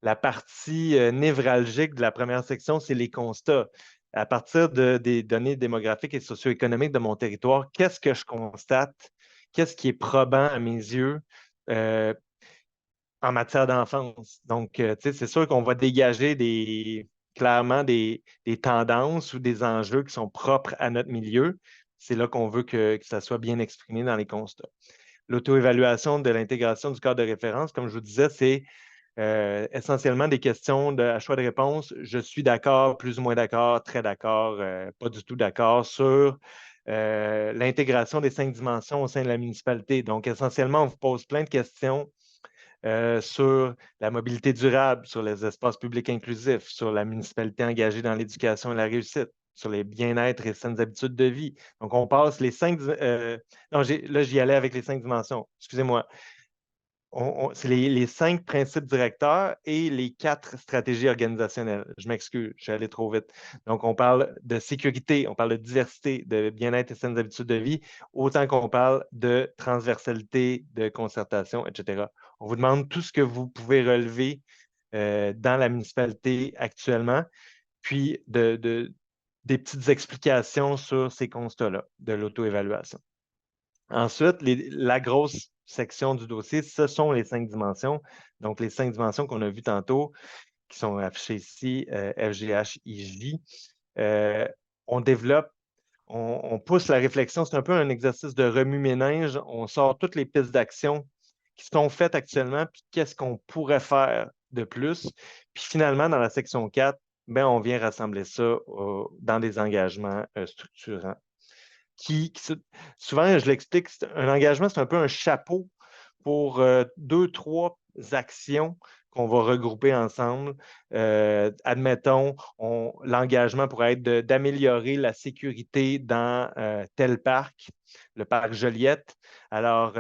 la partie névralgique de la première section, c'est les constats. À partir des données démographiques et socio-économiques de mon territoire, qu'est-ce que je constate? Qu'est-ce qui est probant à mes yeux euh, en matière d'enfance? Donc, tu sais, c'est sûr qu'on va dégager clairement des tendances ou des enjeux qui sont propres à notre milieu. C'est là qu'on veut que ça soit bien exprimé dans les constats. L'auto-évaluation de l'intégration du cadre de référence, comme je vous disais, c'est essentiellement des questions à choix de réponse. Je suis d'accord, plus ou moins d'accord, très d'accord, pas du tout d'accord sur l'intégration des 5 dimensions au sein de la municipalité. Donc, essentiellement, on vous pose plein de questions sur la mobilité durable, sur les espaces publics inclusifs, sur la municipalité engagée dans l'éducation et la réussite, sur les bien-être et saines habitudes de vie. Donc, on passe les 5... non, là, j'y allais avec les 5 dimensions. Excusez-moi. C'est les 5 principes directeurs et les 4 stratégies organisationnelles. Je m'excuse, je suis allé trop vite. Donc, on parle de sécurité, on parle de diversité, de bien-être et saines habitudes de vie, autant qu'on parle de transversalité, de concertation, etc. On vous demande tout ce que vous pouvez relever dans la municipalité actuellement, puis des petites explications sur ces constats-là de l'auto-évaluation. Ensuite, la grosse section du dossier, ce sont les 5 dimensions. Donc, les 5 dimensions qu'on a vues tantôt, qui sont affichées ici, FGH, IJ. On développe, on pousse la réflexion. C'est un peu un exercice de remue-ménage. On sort toutes les pistes d'action qui sont faites actuellement, puis qu'est-ce qu'on pourrait faire de plus. Puis finalement, dans la section 4, on vient rassembler ça dans des engagements structurants souvent, je l'explique, un engagement, c'est un peu un chapeau pour 2, 3 actions qu'on va regrouper ensemble. Admettons, l'engagement pourrait être d'améliorer la sécurité dans tel parc, le parc Joliette. Alors,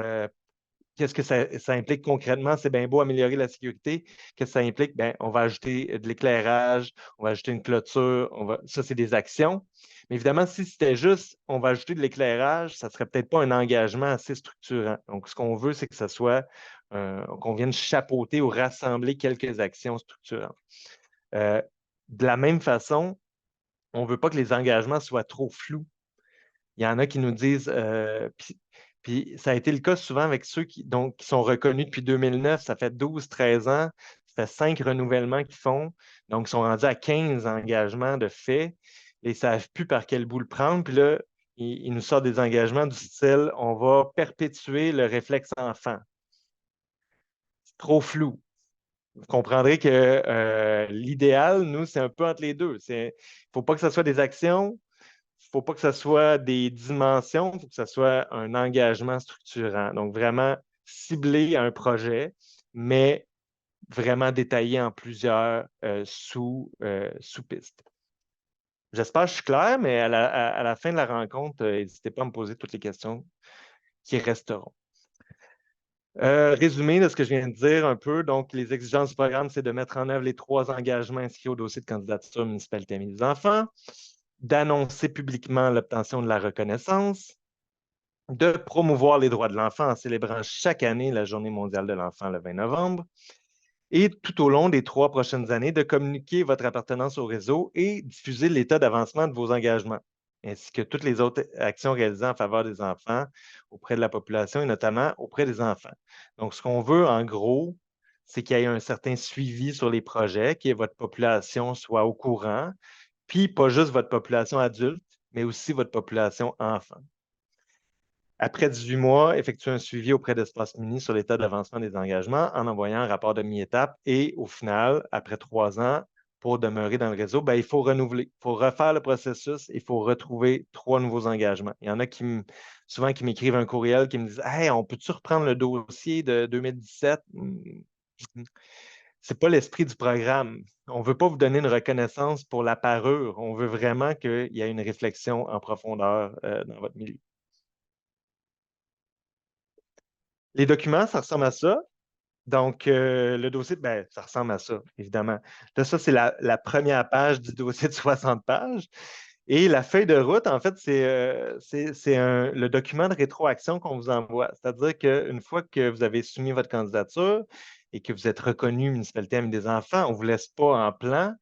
qu'est-ce que ça implique concrètement? C'est bien beau améliorer la sécurité. Qu'est-ce que ça implique? On va ajouter de l'éclairage, on va ajouter une clôture. Ça, c'est des actions. Mais évidemment, si c'était juste on va ajouter de l'éclairage, ça ne serait peut-être pas un engagement assez structurant. Donc, ce qu'on veut, c'est que ce soit qu'on vienne chapeauter ou rassembler quelques actions structurantes. De la même façon, on ne veut pas que les engagements soient trop flous. Il y en a qui nous disent, puis ça a été le cas souvent avec ceux qui sont reconnus depuis 2009, ça fait 12, 13 ans, ça fait 5 renouvellements qu'ils font, donc ils sont rendus à 15 engagements de fait, et ils ne savent plus par quel bout le prendre, puis là, ils nous sortent des engagements du style, on va perpétuer le réflexe enfant. C'est trop flou. Vous comprendrez que l'idéal, nous, c'est un peu entre les deux. Il ne faut pas que ce soit des actions, il ne faut pas que ce soit des dimensions, il faut que ce soit un engagement structurant. Donc, vraiment ciblé à un projet, mais vraiment détaillé en plusieurs sous-pistes. J'espère que je suis clair, mais à la fin de la rencontre, n'hésitez pas à me poser toutes les questions qui resteront. Résumé de ce que je viens de dire un peu, donc les exigences du programme, c'est de mettre en œuvre les 3 engagements inscrits au dossier de candidature municipalité Amis des enfants, d'annoncer publiquement l'obtention de la reconnaissance, de promouvoir les droits de l'enfant en célébrant chaque année la Journée mondiale de l'enfant le 20 novembre, et tout au long des 3 prochaines années, de communiquer votre appartenance au réseau et diffuser l'état d'avancement de vos engagements, ainsi que toutes les autres actions réalisées en faveur des enfants auprès de la population et notamment auprès des enfants. Donc, ce qu'on veut, en gros, c'est qu'il y ait un certain suivi sur les projets, que votre population soit au courant, puis pas juste votre population adulte, mais aussi votre population enfant. Après 18 mois, effectuer un suivi auprès d'Espace Muni sur l'état d'avancement des engagements en envoyant un rapport de mi-étape et au final, après 3 ans, pour demeurer dans le réseau, il faut renouveler, il faut refaire le processus, il faut retrouver 3 nouveaux engagements. Il y en a souvent qui m'écrivent un courriel qui me disent « Hey, on peut-tu reprendre le dossier de 2017? » c'est pas l'esprit du programme. On ne veut pas vous donner une reconnaissance pour la parure. On veut vraiment qu'il y ait une réflexion en profondeur dans votre milieu. Les documents, ça ressemble à ça. Donc, le dossier, ben, ça ressemble à ça, évidemment. Là, ça, c'est la première page du dossier de 60 pages. Et la feuille de route, en fait, c'est le document de rétroaction qu'on vous envoie. C'est-à-dire qu'une fois que vous avez soumis votre candidature et que vous êtes reconnu municipalité Amis des enfants, on ne vous laisse pas en plan.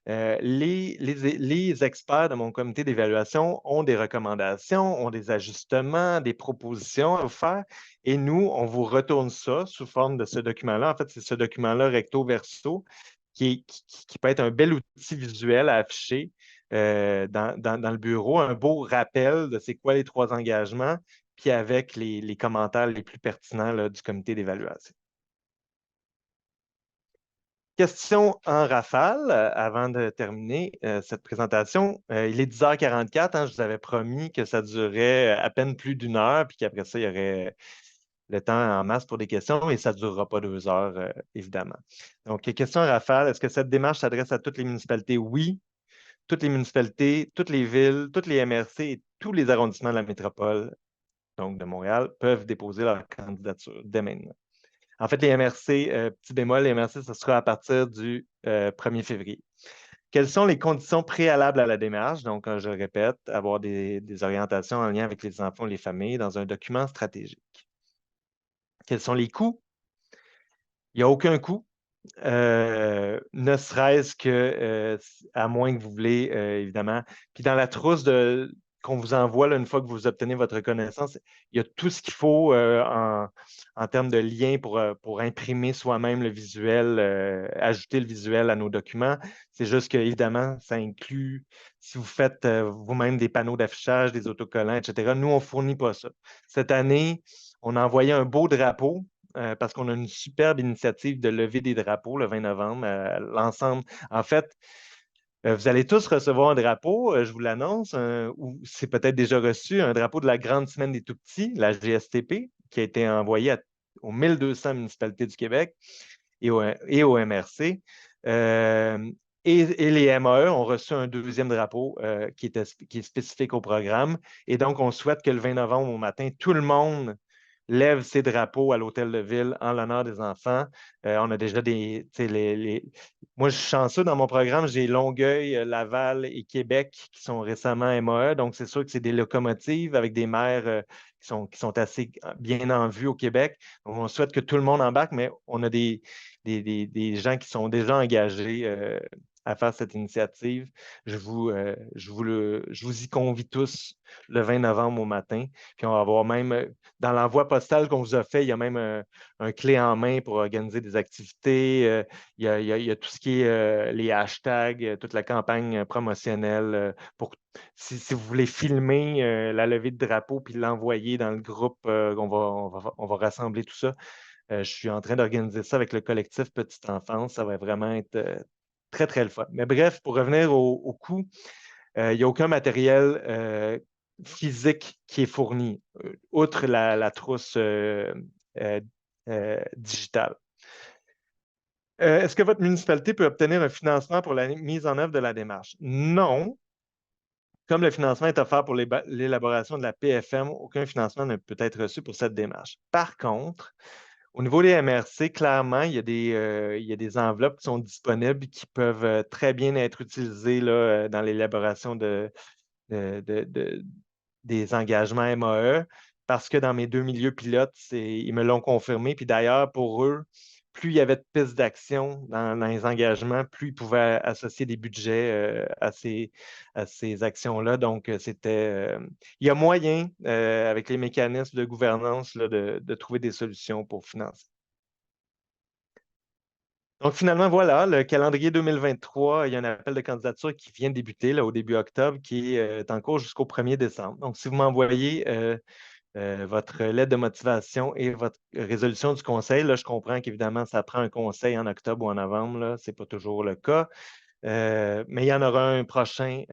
Les experts de mon comité d'évaluation ont des recommandations, ont des ajustements, des propositions à vous faire. Et nous, on vous retourne ça sous forme de ce document-là. En fait, c'est ce document-là recto verso qui peut être un bel outil visuel à afficher dans le bureau, un beau rappel de c'est quoi les 3 engagements, puis avec les commentaires les plus pertinents là, du comité d'évaluation. Question en rafale avant de terminer cette présentation. Il est 10h44, hein, je vous avais promis que ça durait à peine plus d'1 heure, puis qu'après ça, il y aurait le temps en masse pour des questions et ça ne durera pas 2 heures, évidemment. Donc, question en rafale. Est-ce que cette démarche s'adresse à toutes les municipalités? Oui. Toutes les municipalités, toutes les villes, toutes les MRC et tous les arrondissements de la métropole, donc de Montréal, peuvent déposer leur candidature dès maintenant. En fait, les MRC, petit bémol, les MRC, ce sera à partir du 1er février. Quelles sont les conditions préalables à la démarche? Donc, je le répète, avoir des orientations en lien avec les enfants et les familles dans un document stratégique. Quels sont les coûts? Il n'y a aucun coût. Ne serait-ce que, à moins que vous voulez, évidemment. Puis dans la trousse qu'on vous envoie là, une fois que vous obtenez votre reconnaissance, il y a tout ce qu'il faut en termes de liens pour imprimer soi-même le visuel, ajouter le visuel à nos documents. C'est juste que, évidemment, ça inclut, si vous faites vous-même des panneaux d'affichage, des autocollants, etc. Nous, on ne fournit pas ça. Cette année, on a envoyé un beau drapeau parce qu'on a une superbe initiative de lever des drapeaux le 20 novembre. L'ensemble, en fait, vous allez tous recevoir un drapeau, je vous l'annonce, ou c'est peut-être déjà reçu, un drapeau de la Grande Semaine des Tout-Petits, la GSTP, qui a été envoyé aux 1200 municipalités du Québec et au MRC. Et les MAE ont reçu un deuxième drapeau qui est spécifique au programme. Et donc, on souhaite que le 20 novembre au matin, tout le monde lève ses drapeaux à l'hôtel de ville en l'honneur des enfants. On a déjà Moi, je suis chanceux dans mon programme, j'ai Longueuil, Laval et Québec qui sont récemment MAE. Donc, c'est sûr que c'est des locomotives avec des maires qui sont assez bien en vue au Québec. Donc, on souhaite que tout le monde embarque, mais on a des gens qui sont déjà engagés à faire cette initiative. Je vous y convie tous le 20 novembre au matin. Puis on va avoir même, dans l'envoi postal qu'on vous a fait, il y a même un clé en main pour organiser des activités. Il y a tout ce qui est les hashtags, toute la campagne promotionnelle pour si vous voulez filmer la levée de drapeau puis l'envoyer dans le groupe, on va rassembler tout ça. Je suis en train d'organiser ça avec le collectif Petite Enfance. Ça va vraiment être très, très le fun. Mais bref, pour revenir au coût, il n'y a aucun matériel physique qui est fourni, outre la trousse euh, digitale. Est-ce que votre municipalité peut obtenir un financement pour la mise en œuvre de la démarche? Non. Comme le financement est offert pour l'élaboration de la PFM, aucun financement ne peut être reçu pour cette démarche. Par contre, au niveau des MRC, clairement, il y a des enveloppes qui sont disponibles qui peuvent très bien être utilisées là, dans l'élaboration des engagements MAE parce que dans mes 2 milieux pilotes, ils me l'ont confirmé. Puis d'ailleurs, pour eux, plus il y avait de pistes d'action dans les engagements, plus ils pouvaient associer des budgets à ces actions-là. Donc, il y a moyen, avec les mécanismes de gouvernance, là, de trouver des solutions pour financer. Donc, finalement, voilà, le calendrier 2023, il y a un appel de candidature qui vient de débuter là, au début octobre, qui est en cours jusqu'au 1er décembre. Donc, si vous m'envoyez votre lettre de motivation et votre résolution du conseil, là, je comprends qu'évidemment, ça prend un conseil en octobre ou en novembre. Ce n'est pas toujours le cas. Mais il y en aura un prochain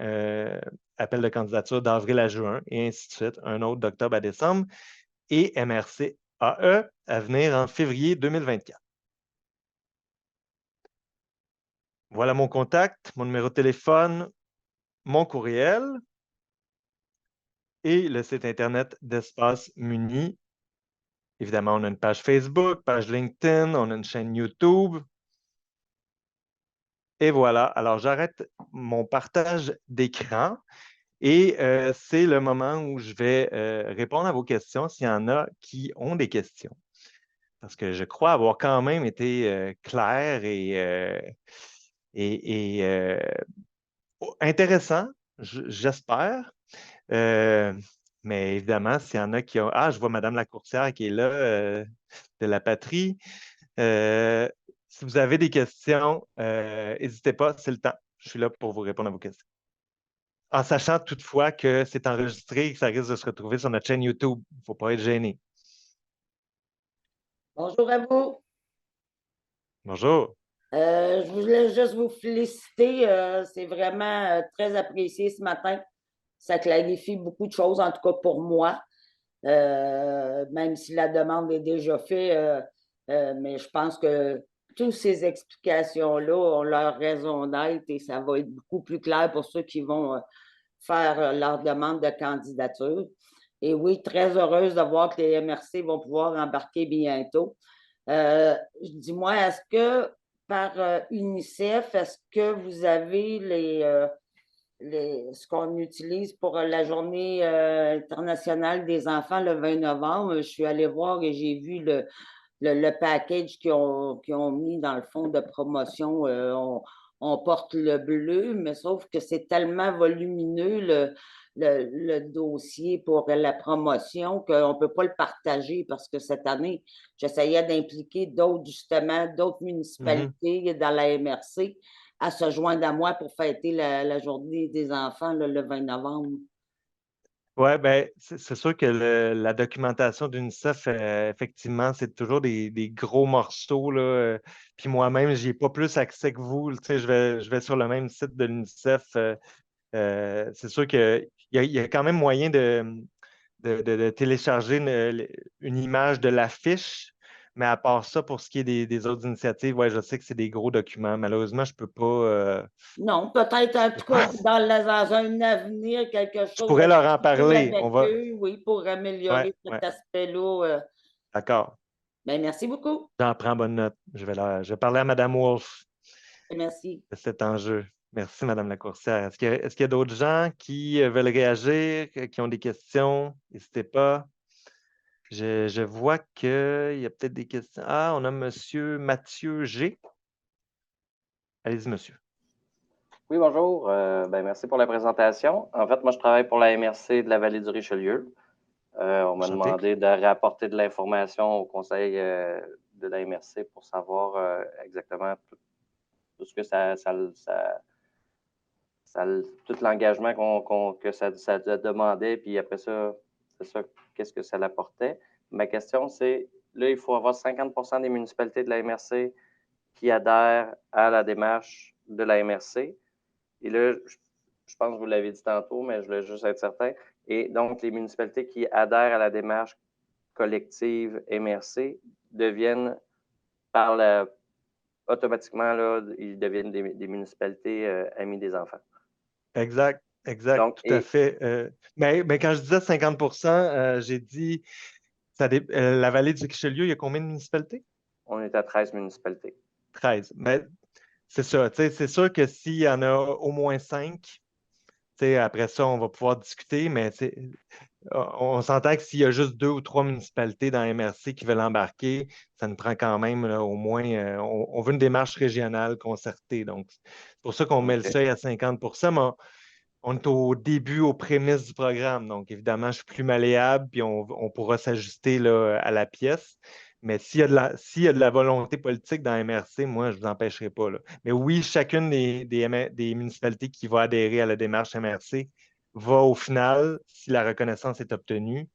appel de candidature d'avril à juin et ainsi de suite, un autre d'octobre à décembre et MRC AE à venir en février 2024. Voilà mon contact, mon numéro de téléphone, mon courriel et le site Internet d'Espace Muni. Évidemment, on a une page Facebook, page LinkedIn, on a une chaîne YouTube. Et voilà, alors j'arrête mon partage d'écran et c'est le moment où je vais répondre à vos questions s'il y en a qui ont des questions. Parce que je crois avoir quand même été clair et intéressant, j'espère. Euh, mais évidemment, s'il y en a qui ont... Ah, je vois Madame la courtière qui est là, de la patrie. Euh, Si vous avez des questions, n'hésitez pas, c'est le temps. Je suis là pour vous répondre à vos questions. En sachant toutefois que c'est enregistré et que ça risque de se retrouver sur notre chaîne YouTube. Il ne faut pas être gêné. Bonjour à vous. Bonjour. Je voulais juste vous féliciter. C'est vraiment très apprécié ce matin. Ça clarifie beaucoup de choses, en tout cas pour moi. Même si la demande est déjà faite, mais je pense que toutes ces explications-là ont leur raison d'être et ça va être beaucoup plus clair pour ceux qui vont faire leur demande de candidature. Et oui, très heureuse de voir que les MRC vont pouvoir embarquer bientôt. Dis-moi, est-ce que par UNICEF, est-ce que vous avez ce qu'on utilise pour la journée internationale des enfants le 20 novembre? Je suis allée voir et j'ai vu le package qu'ils ont mis dans le fond de promotion. On porte le bleu, mais sauf que c'est tellement volumineux le dossier pour la promotion qu'on ne peut pas le partager parce que cette année, j'essayais d'impliquer justement, d'autres Mhm. municipalités dans la MRC à se joindre à moi pour fêter la journée des enfants le 20 novembre. Oui, ben, c'est sûr que la documentation d'UNICEF, effectivement, c'est toujours des gros morceaux, là. Puis moi-même, j'ai pas plus accès que vous. Tu sais, je vais sur le même site de l'UNICEF. C'est sûr qu'il y a quand même moyen de télécharger une image de l'affiche. Mais à part ça, pour ce qui est des autres initiatives, ouais, je sais que c'est des gros documents. Malheureusement, Non, peut-être en je peux tout pas. cas dans un avenir, quelque Je chose pourrais de leur en discuter parler. avec eux, oui, pour Ouais, améliorer ouais, cet aspect-là. d'accord. Ben, merci beaucoup. J'en prends bonne note. Je vais parler à Mme Wolfe Merci. de cet enjeu. Merci, Madame la courtière. Est-ce qu'il y a d'autres gens qui veulent réagir, qui ont des questions? N'hésitez pas. Je vois qu'il y a peut-être des questions. Ah, on a Monsieur Mathieu G. Allez-y, monsieur. Oui, bonjour. Merci pour la présentation. En fait, moi, je travaille pour la MRC de la Vallée du Richelieu. On m'a Enchanté. demandé de rapporter de l'information au conseil de la MRC pour savoir exactement tout ce que tout l'engagement que ça demandait, puis après ça, c'est ça, qu'est-ce que ça l'apportait. Ma question, c'est, là, il faut avoir 50 des municipalités de la MRC qui adhèrent à la démarche de la MRC. Et là, je pense que vous l'avez dit tantôt, mais je voulais juste être certain. Et donc, les municipalités qui adhèrent à la démarche collective MRC deviennent automatiquement, là, ils deviennent des municipalités amies des enfants. Exact, exact, Donc, tout à fait. Mais quand je disais 50 j'ai dit la vallée du Richelieu, il y a combien de municipalités? on est à 13 municipalités. 13. Mais c'est ça. Tu sais, c'est sûr que s'il y en a au moins 5, tu sais, après ça, on va pouvoir discuter, mais tu sais, on s'entend que s'il y a juste 2 ou 3 municipalités dans MRC qui veulent embarquer, ça nous prend quand même là, au moins, on veut une démarche régionale concertée. Donc, c'est pour ça qu'on met le OK. seuil à 50 mais on est au début, aux prémices du programme. Donc, évidemment, je suis plus malléable, puis on pourra s'ajuster là, à la pièce. Mais s'il y a de la volonté politique dans MRC, moi, je ne vous empêcherai pas, là. Mais oui, chacune des municipalités qui va adhérer à la démarche MRC va au final, si la reconnaissance est obtenue,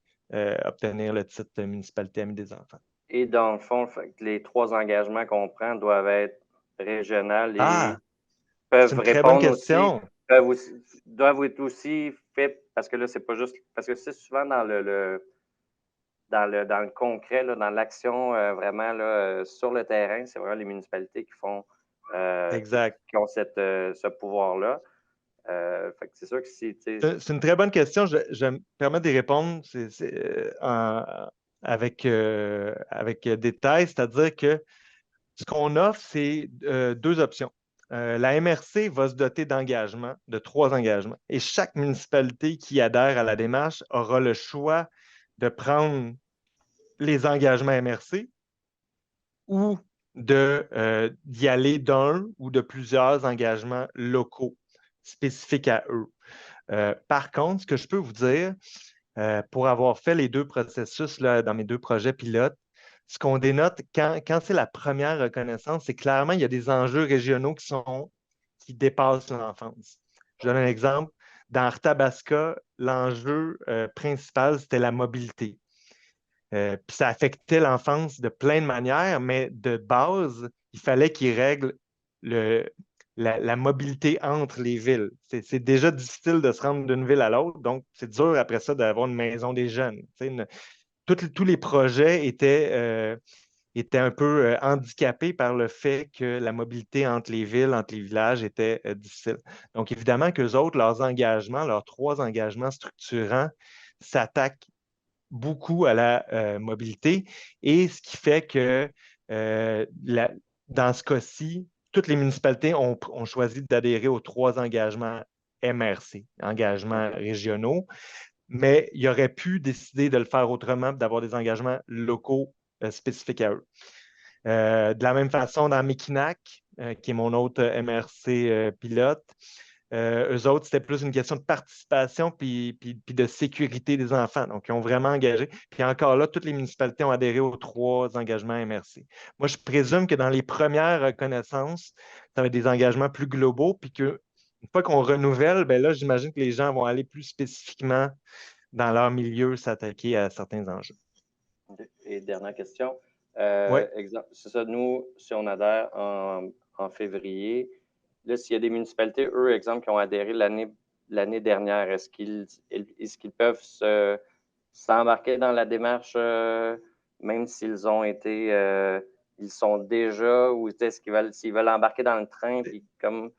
obtenir le titre de municipalité amie des enfants. Et dans le fond, les 3 engagements qu'on prend doivent être régionaux et Ah, c'est peuvent une très bonne répondre aussi, question. doivent être aussi faits, parce que là, c'est pas juste, parce que c'est souvent dans le concret, là, dans l'action vraiment là, sur le terrain, c'est vraiment les municipalités qui font Exact. qui ont ce pouvoir-là. Fait que c'est sûr que si, tu sais, C'est une très bonne question. Je me permets d'y répondre avec détail, c'est-à-dire que ce qu'on offre, c'est deux options. La MRC va se doter d'engagements, de 3 engagements, et chaque municipalité qui adhère à la démarche aura le choix de prendre les engagements MRC ou d'y aller d'un ou de plusieurs engagements locaux spécifiques à eux. Par contre, ce que je peux vous dire, pour avoir fait les 2 processus là, dans mes 2 projets pilotes, ce qu'on dénote quand c'est la première reconnaissance, c'est clairement il y a des enjeux régionaux qui dépassent l'enfance. Je donne un exemple. Dans Arthabasca, l'enjeu principal, c'était la mobilité. Puis ça affectait l'enfance de plein de manières, mais de base, il fallait qu'ils règlent la mobilité entre les villes. C'est déjà difficile de se rendre d'une ville à l'autre, donc c'est dur après ça d'avoir une maison des jeunes. Tous les projets étaient un peu handicapés par le fait que la mobilité entre les villes, entre les villages était difficile. Donc évidemment qu'eux autres, leurs engagements, leurs 3 engagements structurants s'attaquent beaucoup à la mobilité et ce qui fait que dans ce cas-ci, toutes les municipalités ont choisi d'adhérer aux 3 engagements MRC, engagements régionaux, mais il aurait pu décider de le faire autrement, d'avoir des engagements locaux spécifiques à eux. De la même façon, dans Mekinac, qui est mon autre MRC pilote, eux autres, c'était plus une question de participation puis de sécurité des enfants. Donc, ils ont vraiment engagé. Puis encore là, toutes les municipalités ont adhéré aux 3 engagements MRC. Moi, je présume que dans les premières reconnaissances, ça va être des engagements plus globaux, puis qu'une fois qu'on renouvelle, ben là, j'imagine que les gens vont aller plus spécifiquement dans leur milieu s'attaquer à certains enjeux. Et dernière question. Oui. Exemple, c'est ça, nous, si on adhère en février, là, s'il y a des municipalités, eux, exemple, qui ont adhéré l'année dernière, est-ce qu'ils peuvent s'embarquer dans la démarche, même s'ils ont été, ils sont déjà, ou est-ce s'ils veulent embarquer dans le train, puis comme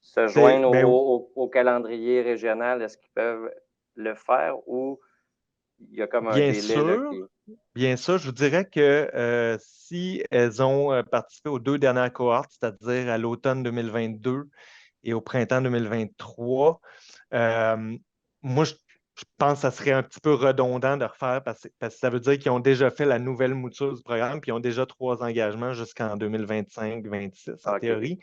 se joindre Ben, au calendrier régional, est-ce qu'ils peuvent le faire ou il y a comme un bien délai là, sûr, bien sûr, je vous dirais que si elles ont participé aux 2 dernières cohortes, c'est-à-dire à l'automne 2022 et au printemps 2023, moi, je pense que ça serait un petit peu redondant de refaire parce que ça veut dire qu'ils ont déjà fait la nouvelle mouture du programme puis ils ont déjà 3 engagements jusqu'en 2025-2026 en théorie.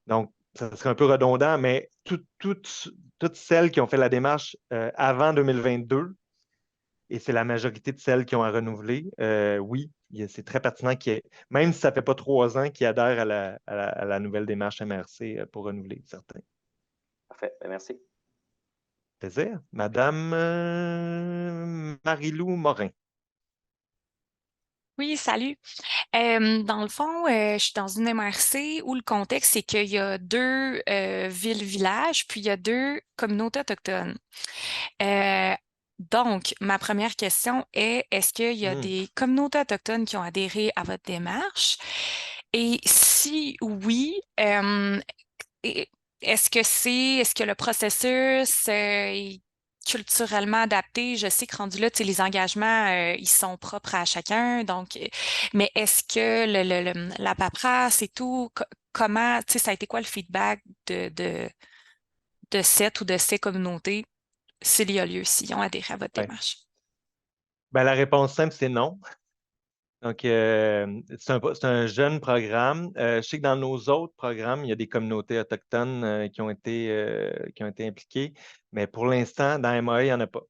Donc, ça serait un peu redondant, mais toutes celles qui ont fait la démarche avant 2022, et c'est la majorité de celles qui ont à renouveler, oui, c'est très pertinent même si ça ne fait pas 3 ans, qu'ils adhèrent à la nouvelle démarche MRC pour renouveler certains. Parfait. Merci. Plaisir. Madame Marie-Lou Morin. Oui, salut. Dans le fond, je suis dans une MRC où le contexte, c'est qu'il y a 2 villes-villages, puis il y a 2 communautés autochtones. Donc, ma première question est, est-ce qu'il y a des communautés autochtones qui ont adhéré à votre démarche? Et si oui, est-ce que le processus est culturellement adapté? Je sais que rendu là, tu sais, les engagements, ils sont propres à chacun. Donc, mais est-ce que la paperasse et tout, comment, tu sais, ça a été quoi le feedback de cette ou de ces communautés s'il y a lieu, s'ils ont adhéré à votre Ouais. démarche? Ben, la réponse simple, c'est non. Donc, c'est un jeune programme. Je sais que dans nos autres programmes, il y a des communautés autochtones qui ont été impliquées, mais pour l'instant, dans MAE, il n'y en a pas.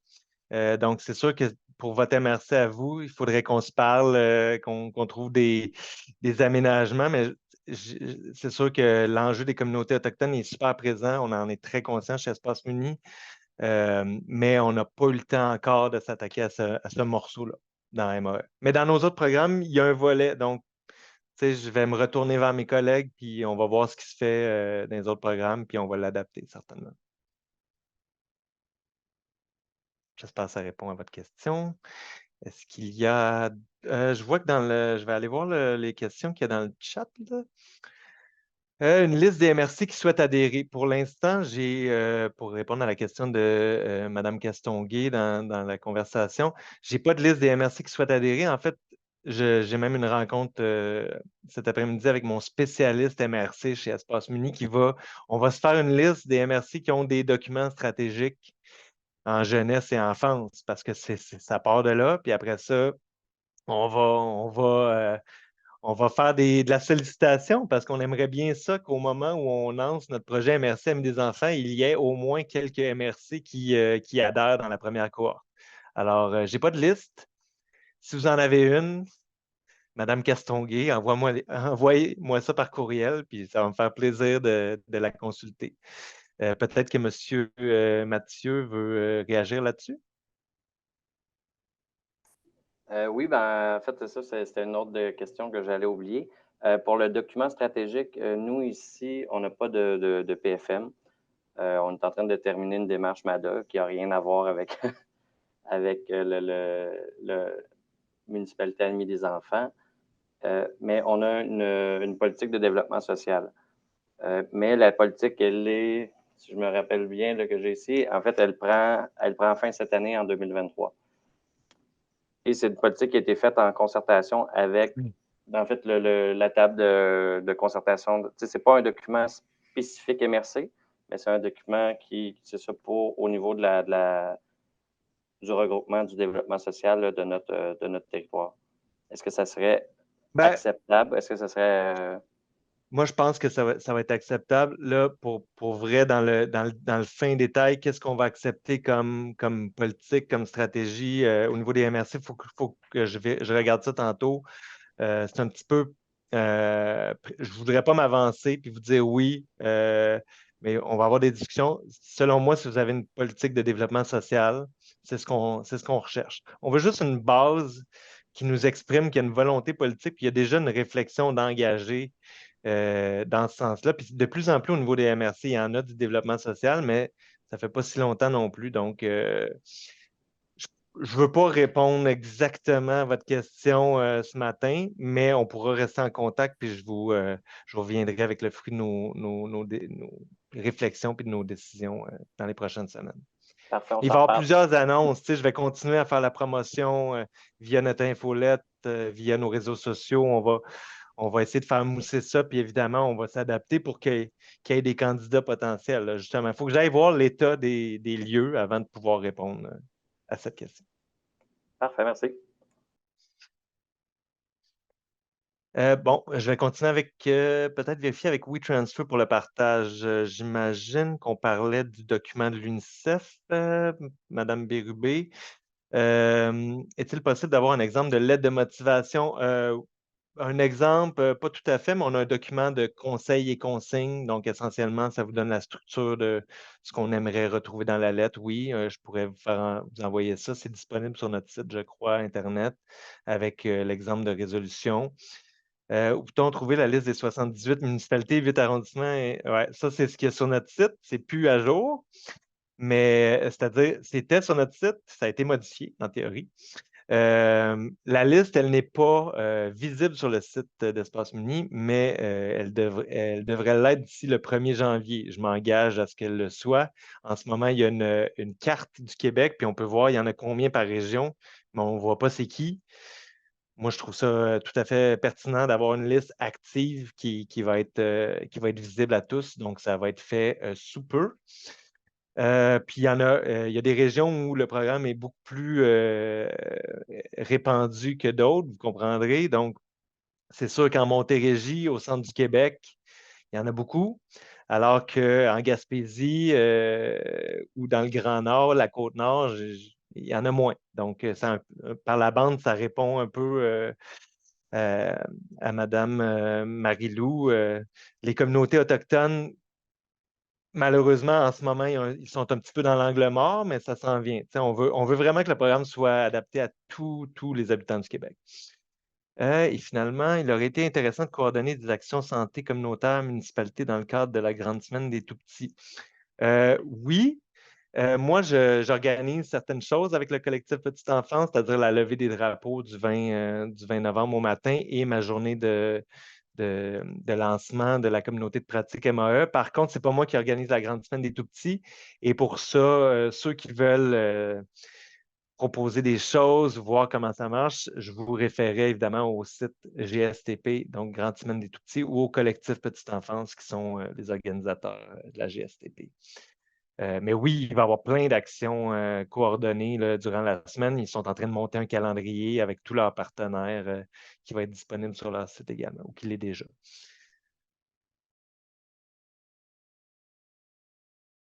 Donc, c'est sûr que pour votre MRC à vous, il faudrait qu'on se parle, qu'on trouve des aménagements, mais c'est sûr que l'enjeu des communautés autochtones est super présent. On en est très conscient chez Espace Muni, mais on n'a pas eu le temps encore de s'attaquer à ce morceau-là dans MAE. Mais dans nos autres programmes, il y a un volet. Donc, tu sais, je vais me retourner vers mes collègues, puis on va voir ce qui se fait dans les autres programmes, puis on va l'adapter certainement. J'espère que ça répond à votre question. Est-ce qu'il y a. Je vois que je vais aller voir les questions qu'il y a dans le chat, là. Une liste des MRC qui souhaitent adhérer. Pour l'instant, pour répondre à la question de Mme Castonguay dans la conversation, je n'ai pas de liste des MRC qui souhaitent adhérer. En fait, j'ai même une rencontre cet après-midi avec mon spécialiste MRC chez Espace Muni on va se faire une liste des MRC qui ont des documents stratégiques en jeunesse et enfance parce que ça part de là. Puis après ça, on va faire de la sollicitation parce qu'on aimerait bien ça qu'au moment où on lance notre projet MRC Amis des enfants, il y ait au moins quelques MRC qui adhèrent dans la première cohorte. Alors, je n'ai pas de liste. Si vous en avez une, Madame Castonguay, envoyez-moi ça par courriel, puis ça va me faire plaisir de la consulter. Peut-être que M. Mathieu veut réagir là-dessus. Oui, ben, en fait, ça, c'était une autre question que j'allais oublier. Pour le document stratégique, nous, ici, on n'a pas de PFM. On est en train de terminer une démarche MADA qui n'a rien à voir avec, avec le municipalité Amis des enfants. Mais on a une politique de développement social. Mais la politique, elle est, si je me rappelle bien que j'ai ici, en fait, elle prend fin cette année en 2023. Et c'est une politique qui a été faite en concertation avec, en fait, la table de concertation. Ce n'est pas un document spécifique MRC, mais c'est un document c'est ça au niveau du regroupement du développement social là, de notre territoire. Est-ce que ça serait acceptable? Est-ce que ça serait... Moi, je pense que ça va être acceptable. Là, pour vrai, dans le fin détail, qu'est-ce qu'on va accepter comme politique, comme stratégie au niveau des MRC? Il faut que je regarde ça tantôt. C'est un petit peu. Je ne voudrais pas m'avancer puis vous dire oui, mais on va avoir des discussions. Selon moi, si vous avez une politique de développement social, c'est ce qu'on recherche. On veut juste une base qui nous exprime qu'il y a une volonté politique, puis il y a déjà une réflexion d'engager dans ce sens-là. Puis de plus en plus au niveau des MRC, il y en a du développement social, mais ça ne fait pas si longtemps non plus. Donc, je ne veux pas répondre exactement à votre question ce matin, mais on pourra rester en contact, puis je reviendrai avec le fruit de nos réflexions et de nos décisions dans les prochaines semaines. Parfait, Il va y avoir plusieurs annonces. Je vais continuer à faire la promotion via notre infolette, via nos réseaux sociaux. On va essayer de faire mousser ça, puis évidemment, on va s'adapter pour qu'il y ait des candidats potentiels. Là, justement, il faut que j'aille voir l'état des lieux avant de pouvoir répondre à cette question. Parfait, merci. Bon, je vais continuer avec peut-être vérifier avec WeTransfer pour le partage. J'imagine qu'on parlait du document de l'UNICEF, Madame Bérubé. Est-il possible d'avoir un exemple de lettre de motivation? Un exemple, pas tout à fait, mais on a un document de conseils et consignes. Donc, essentiellement, ça vous donne la structure de ce qu'on aimerait retrouver dans la lettre. Oui, je pourrais vous envoyer ça. C'est disponible sur notre site, je crois, Internet, avec l'exemple de résolution. Où peut-on trouver la liste des 78 municipalités, 8 arrondissements? Ouais, ça, c'est ce qu'il y a sur notre site. C'est plus à jour, mais c'est-à-dire, c'était sur notre site, ça a été modifié en théorie. La liste, elle n'est pas visible sur le site d'Espace Muni, mais elle devrait l'être d'ici le 1er janvier. Je m'engage à ce qu'elle le soit. En ce moment, il y a une carte du Québec, puis on peut voir il y en a combien par région, mais on ne voit pas c'est qui. Moi, je trouve ça tout à fait pertinent d'avoir une liste active qui va être visible à tous. Donc, ça va être fait sous peu. Puis il y a des régions où le programme est beaucoup plus répandu que d'autres, vous comprendrez. Donc, c'est sûr qu'en Montérégie, au centre du Québec, il y en a beaucoup. Alors qu'en Gaspésie ou dans le Grand Nord, la Côte-Nord, il y en a moins. Donc, par la bande, ça répond un peu à Mme Marie-Lou. Les communautés autochtones, malheureusement, en ce moment, ils sont un petit peu dans l'angle mort, mais ça s'en vient. On veut vraiment que le programme soit adapté à tous les habitants du Québec. Et finalement, il aurait été intéressant de coordonner des actions santé communautaire, municipalité dans le cadre de la Grande Semaine des Tout-Petits. Oui, moi, j'organise certaines choses avec le collectif Petite Enfance, c'est-à-dire la levée des drapeaux du 20 novembre au matin et ma journée de de lancement de la communauté de pratique MAE. Par contre, ce n'est pas moi qui organise la grande semaine des tout-petits. Et pour ça, ceux qui veulent proposer des choses, voir comment ça marche, je vous référerai évidemment au site GSTP, donc Grande Semaine des Tout-Petits, ou au collectif Petite Enfance, qui sont les organisateurs de la GSTP. Mais oui, il va y avoir plein d'actions coordonnées là, durant la semaine. Ils sont en train de monter un calendrier avec tous leurs partenaires qui va être disponible sur leur site également, ou qui l'est déjà.